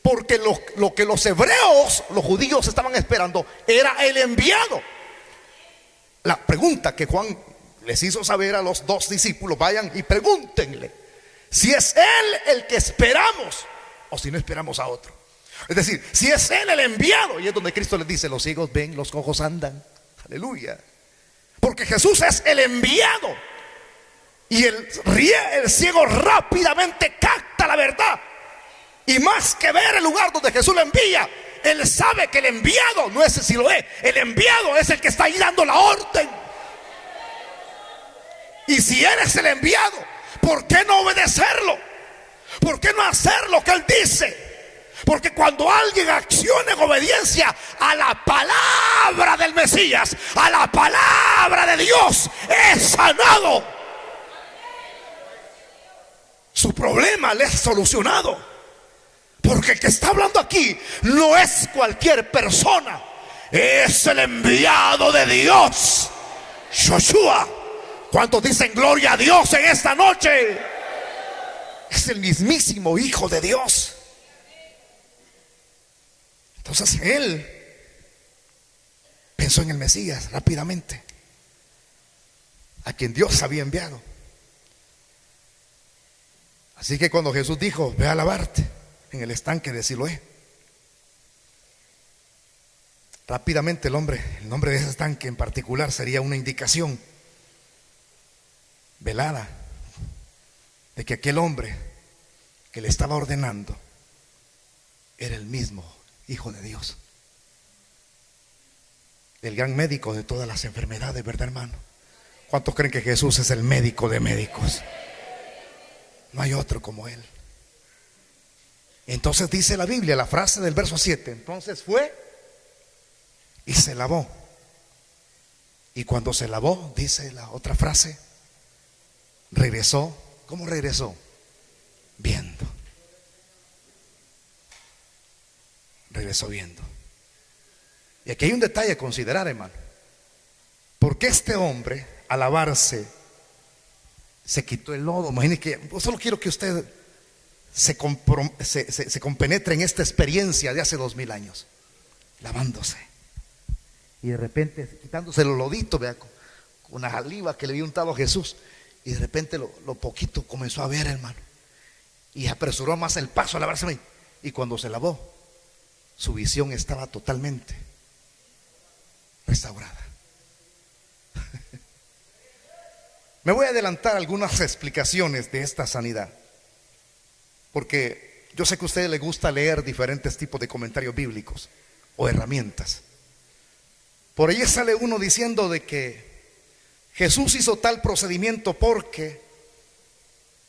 Porque lo que los hebreos, los judíos estaban esperando era el enviado. La pregunta que Juan les hizo saber a los dos discípulos: vayan y pregúntenle si es él el que esperamos o si no esperamos a otro. Es decir, si es él el enviado. Y es donde Cristo les dice: los ciegos ven, los cojos andan. Aleluya. Porque Jesús es el enviado. Y el ciego rápidamente capta la verdad. Y más que ver el lugar donde Jesús lo envía, él sabe que el enviado no es el Siloé. El enviado es el que está ahí dando la orden. Y si él es el enviado, ¿por qué no obedecerlo? ¿Por qué no hacer lo que él dice? Porque cuando alguien acciona en obediencia a la palabra del Mesías, a la palabra de Dios, es sanado. Su problema le es solucionado. Porque el que está hablando aquí no es cualquier persona, es el enviado de Dios, Joshua. ¿Cuántos dicen gloria a Dios en esta noche? Es el mismísimo Hijo de Dios. Entonces él pensó en el Mesías rápidamente, a quien Dios había enviado. Así que cuando Jesús dijo: ve a lavarte en el estanque de Siloé, rápidamente el nombre de ese estanque en particular sería una indicación velada de que aquel hombre que le estaba ordenando era el mismo Hijo de Dios, el gran médico de todas las enfermedades, ¿verdad, hermano? ¿Cuántos creen que Jesús es el médico de médicos? No hay otro como él. Entonces dice la Biblia, la frase del verso 7: entonces fue y se lavó. Y cuando se lavó, dice la otra frase, regresó. ¿Cómo regresó? Viendo. Regresó viendo. Y aquí hay un detalle a considerar, hermano. Porque este hombre, al lavarse, se quitó el lodo. Imagínese que, yo solo quiero que usted se compenetre en esta experiencia de hace 2000 años, lavándose. Y de repente, quitándose el lodito, vea, con la saliva que le había untado a Jesús. Y de repente lo poquito comenzó a ver, hermano. Y apresuró más el paso a lavarse. Y cuando se lavó, su visión estaba totalmente restaurada. Me voy a adelantar algunas explicaciones de esta sanidad, porque yo sé que a ustedes les gusta leer diferentes tipos de comentarios bíblicos o herramientas. Por ahí sale uno diciendo de que Jesús hizo tal procedimiento porque,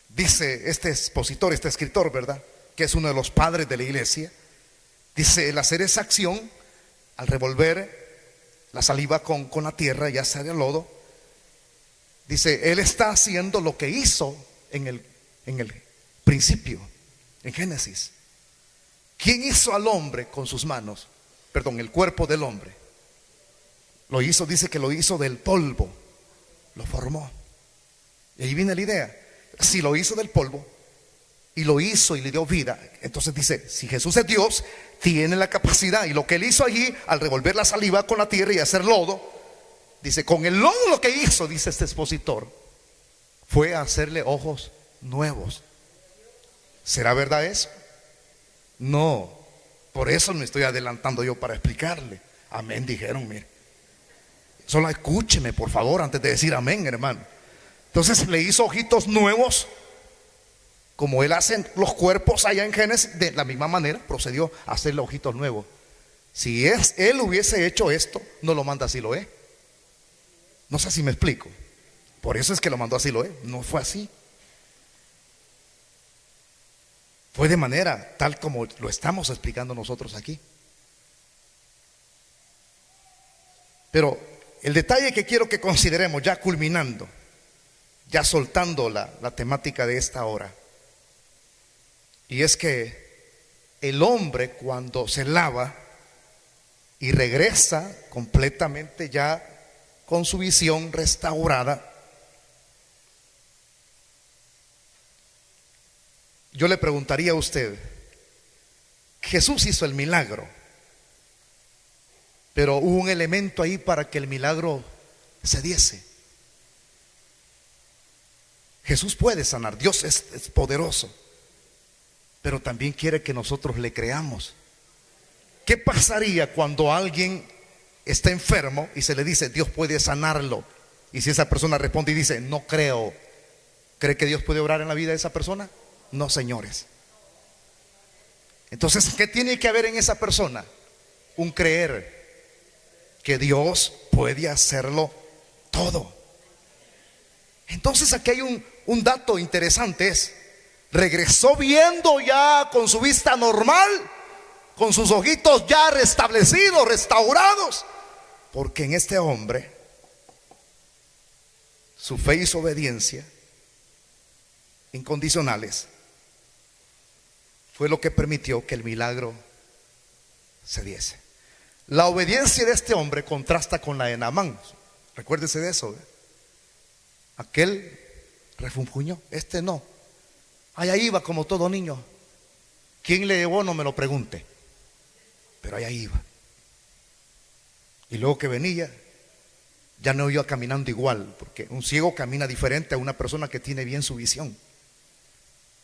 dice este expositor, este escritor, ¿verdad?, que es uno de los padres de la iglesia, dice: el hacer esa acción, al revolver la saliva con la tierra, ya sea el lodo, dice, él está haciendo lo que hizo en el principio, en Génesis. ¿Quién hizo al hombre con sus manos? Perdón, el cuerpo del hombre. Lo hizo, dice que lo hizo del polvo, lo formó. Y ahí viene la idea. Si lo hizo del polvo y lo hizo y le dio vida, entonces dice, si Jesús es Dios, tiene la capacidad. Y lo que él hizo allí, al revolver la saliva con la tierra y hacer lodo, dice, con el lodo lo que hizo, dice este expositor, fue hacerle ojos nuevos. ¿Será verdad eso? No. Por eso me estoy adelantando yo para explicarle. Amén, dijeron, mire. Solo escúcheme, por favor, antes de decir amén, hermano. Entonces le hizo ojitos nuevos, como él hace los cuerpos allá en Génesis. De la misma manera procedió a hacerle ojitos nuevos. Si él hubiese hecho esto, no lo manda a Siloé. No sé si me explico. Por eso es que lo mandó a Siloé. No fue así. Fue de manera tal como lo estamos explicando nosotros aquí. Pero el detalle que quiero que consideremos, ya culminando, ya soltando la temática de esta hora, y es que el hombre, cuando se lava y regresa completamente ya con su visión restaurada, yo le preguntaría a usted: Jesús hizo el milagro, pero hubo un elemento ahí para que el milagro se diese. Jesús puede sanar, Dios es poderoso, pero también quiere que nosotros le creamos. ¿Qué pasaría cuando alguien está enfermo y se le dice Dios puede sanarlo? Y si esa persona responde y dice no creo, ¿cree que Dios puede obrar en la vida de esa persona? No, señores. Entonces, ¿qué tiene que haber en esa persona? Un creer que Dios puede hacerlo todo. Entonces aquí hay un dato interesante: es, regresó viendo ya con su vista normal, con sus ojitos ya restablecidos, restaurados, porque en este hombre su fe y su obediencia incondicionales fue lo que permitió que el milagro se diese. La obediencia de este hombre contrasta con la de Naamán. Recuérdese de eso, ¿eh? Aquel refunfuñó, este no. Allá iba como todo niño. ¿Quién le llevó? No me lo pregunte, pero allá iba. Y luego que venía, ya no iba caminando igual, porque un ciego camina diferente a una persona que tiene bien su visión.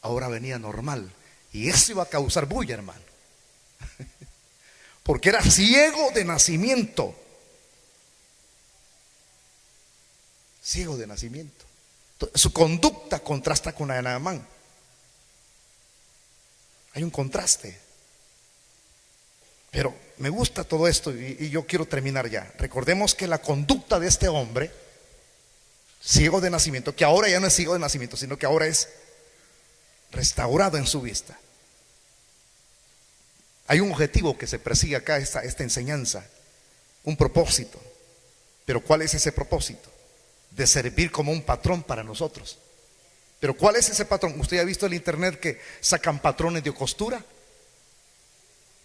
Ahora venía normal, y eso iba a causar bulla, hermano, porque era ciego de nacimiento. Ciego de nacimiento. Su conducta contrasta con la de Naamán. Hay un contraste. Pero me gusta todo esto y yo quiero terminar ya. Recordemos que la conducta de este hombre, ciego de nacimiento, que ahora ya no es ciego de nacimiento, sino que ahora es restaurado en su vista. Hay un objetivo que se persigue acá, esta enseñanza, un propósito. Pero ¿cuál es ese propósito? De servir como un patrón para nosotros. Pero ¿cuál es ese patrón? ¿Usted ha visto en el internet que sacan patrones de costura?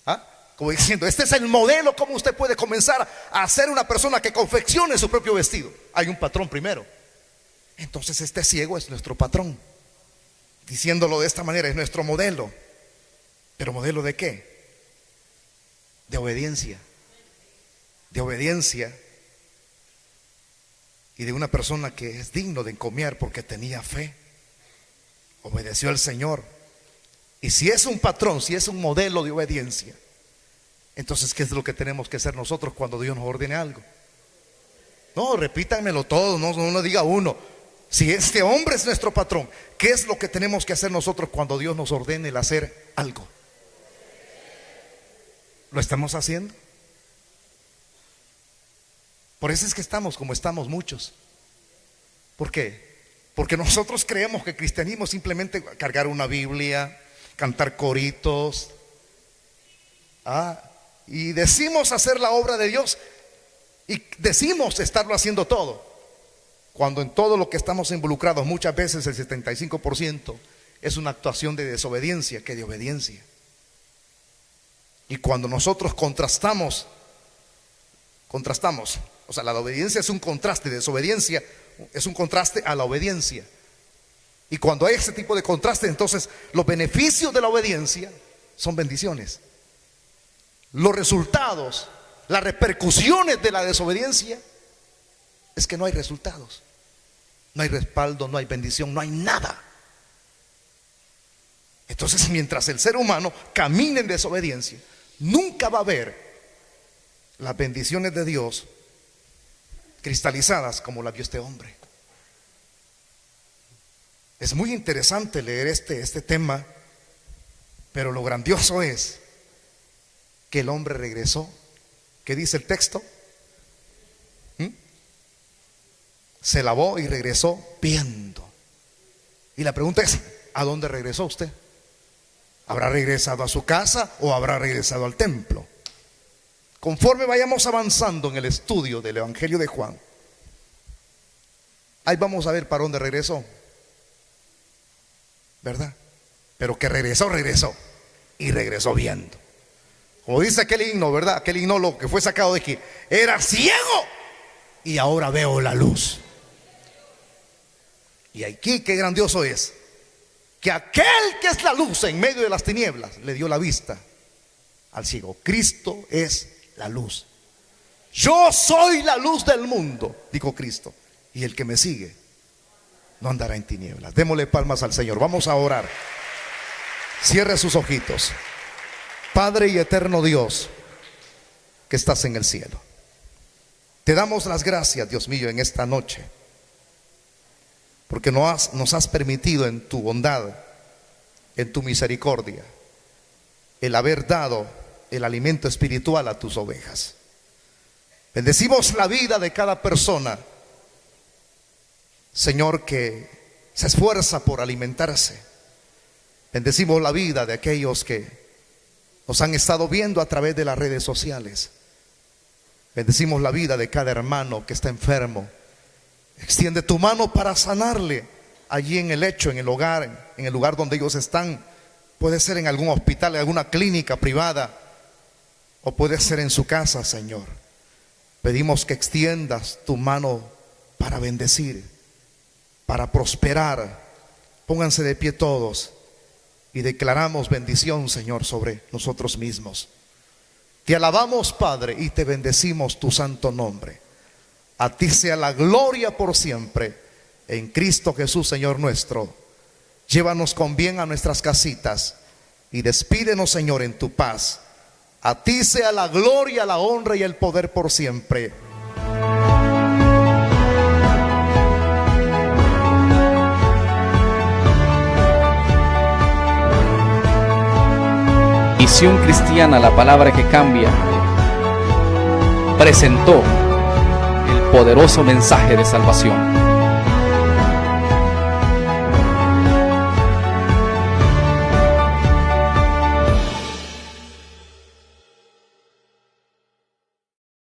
¿Ah? Como diciendo, este es el modelo, cómo usted puede comenzar a ser una persona que confeccione su propio vestido. Hay un patrón primero. Entonces este ciego es nuestro patrón. Diciéndolo de esta manera, es nuestro modelo. ¿Pero modelo de qué? De obediencia. De obediencia. Y de una persona que es digno de encomiar porque tenía fe, obedeció al Señor. Y si es un patrón, si es un modelo de obediencia, entonces ¿qué es lo que tenemos que hacer nosotros cuando Dios nos ordene algo? No, repítanmelo todo, no lo diga uno. Si este hombre es nuestro patrón, ¿qué es lo que tenemos que hacer nosotros cuando Dios nos ordene el hacer algo? ¿Lo estamos haciendo? Por eso es que estamos como estamos muchos. ¿Por qué? Porque nosotros creemos que cristianismo es simplemente cargar una Biblia, cantar coritos, y decimos hacer la obra de Dios y decimos estarlo haciendo todo, cuando en todo lo que estamos involucrados muchas veces el 75% es una actuación de desobediencia que de obediencia. Y cuando nosotros contrastamos, o sea, la obediencia es un contraste, desobediencia es un contraste a la obediencia. Y cuando hay ese tipo de contraste, entonces los beneficios de la obediencia son bendiciones. Los resultados, las repercusiones de la desobediencia es que no hay resultados, no hay respaldo, no hay bendición, no hay nada. Entonces, mientras el ser humano camine en desobediencia, nunca va a haber las bendiciones de Dios cristalizadas como las vio este hombre. Es muy interesante leer este tema, pero lo grandioso es que el hombre regresó. ¿Qué dice el texto? Se lavó y regresó viendo. Y la pregunta es, ¿a dónde regresó usted? ¿Habrá regresado a su casa o habrá regresado al templo? Conforme vayamos avanzando en el estudio del Evangelio de Juan, ahí vamos a ver para dónde regresó, ¿verdad? Pero que regresó y regresó viendo. Como dice aquel himno, ¿verdad? Aquel himno que fue sacado de aquí: era ciego y ahora veo la luz. Y aquí qué grandioso es que aquel que es la luz en medio de las tinieblas le dio la vista al ciego. Cristo es la luz. Yo soy la luz del mundo, dijo Cristo, y el que me sigue no andará en tinieblas. Démosle palmas al Señor. Vamos a orar. Cierre sus ojitos. Padre y eterno Dios que estás en el cielo, te damos las gracias, Dios mío, en esta noche, porque nos has permitido en tu bondad, en tu misericordia, el haber dado el alimento espiritual a tus ovejas. Bendecimos la vida de cada persona, Señor, que se esfuerza por alimentarse. Bendecimos la vida de aquellos que nos han estado viendo a través de las redes sociales. Bendecimos la vida de cada hermano que está enfermo. Extiende tu mano para sanarle allí en el lecho, en el hogar, en el lugar donde ellos están. Puede ser en algún hospital, en alguna clínica privada, o puede ser en su casa, Señor. Pedimos que extiendas tu mano para bendecir, para prosperar. Pónganse de pie todos y declaramos bendición, Señor, sobre nosotros mismos. Te alabamos, Padre, y te bendecimos tu santo nombre. A ti sea la gloria por siempre, en Cristo Jesús, Señor nuestro. Llévanos con bien a nuestras casitas y despídenos, Señor, en tu paz. A ti sea la gloria, la honra y el poder por siempre. Misión Cristiana, la palabra que cambia, presentó el poderoso mensaje de salvación.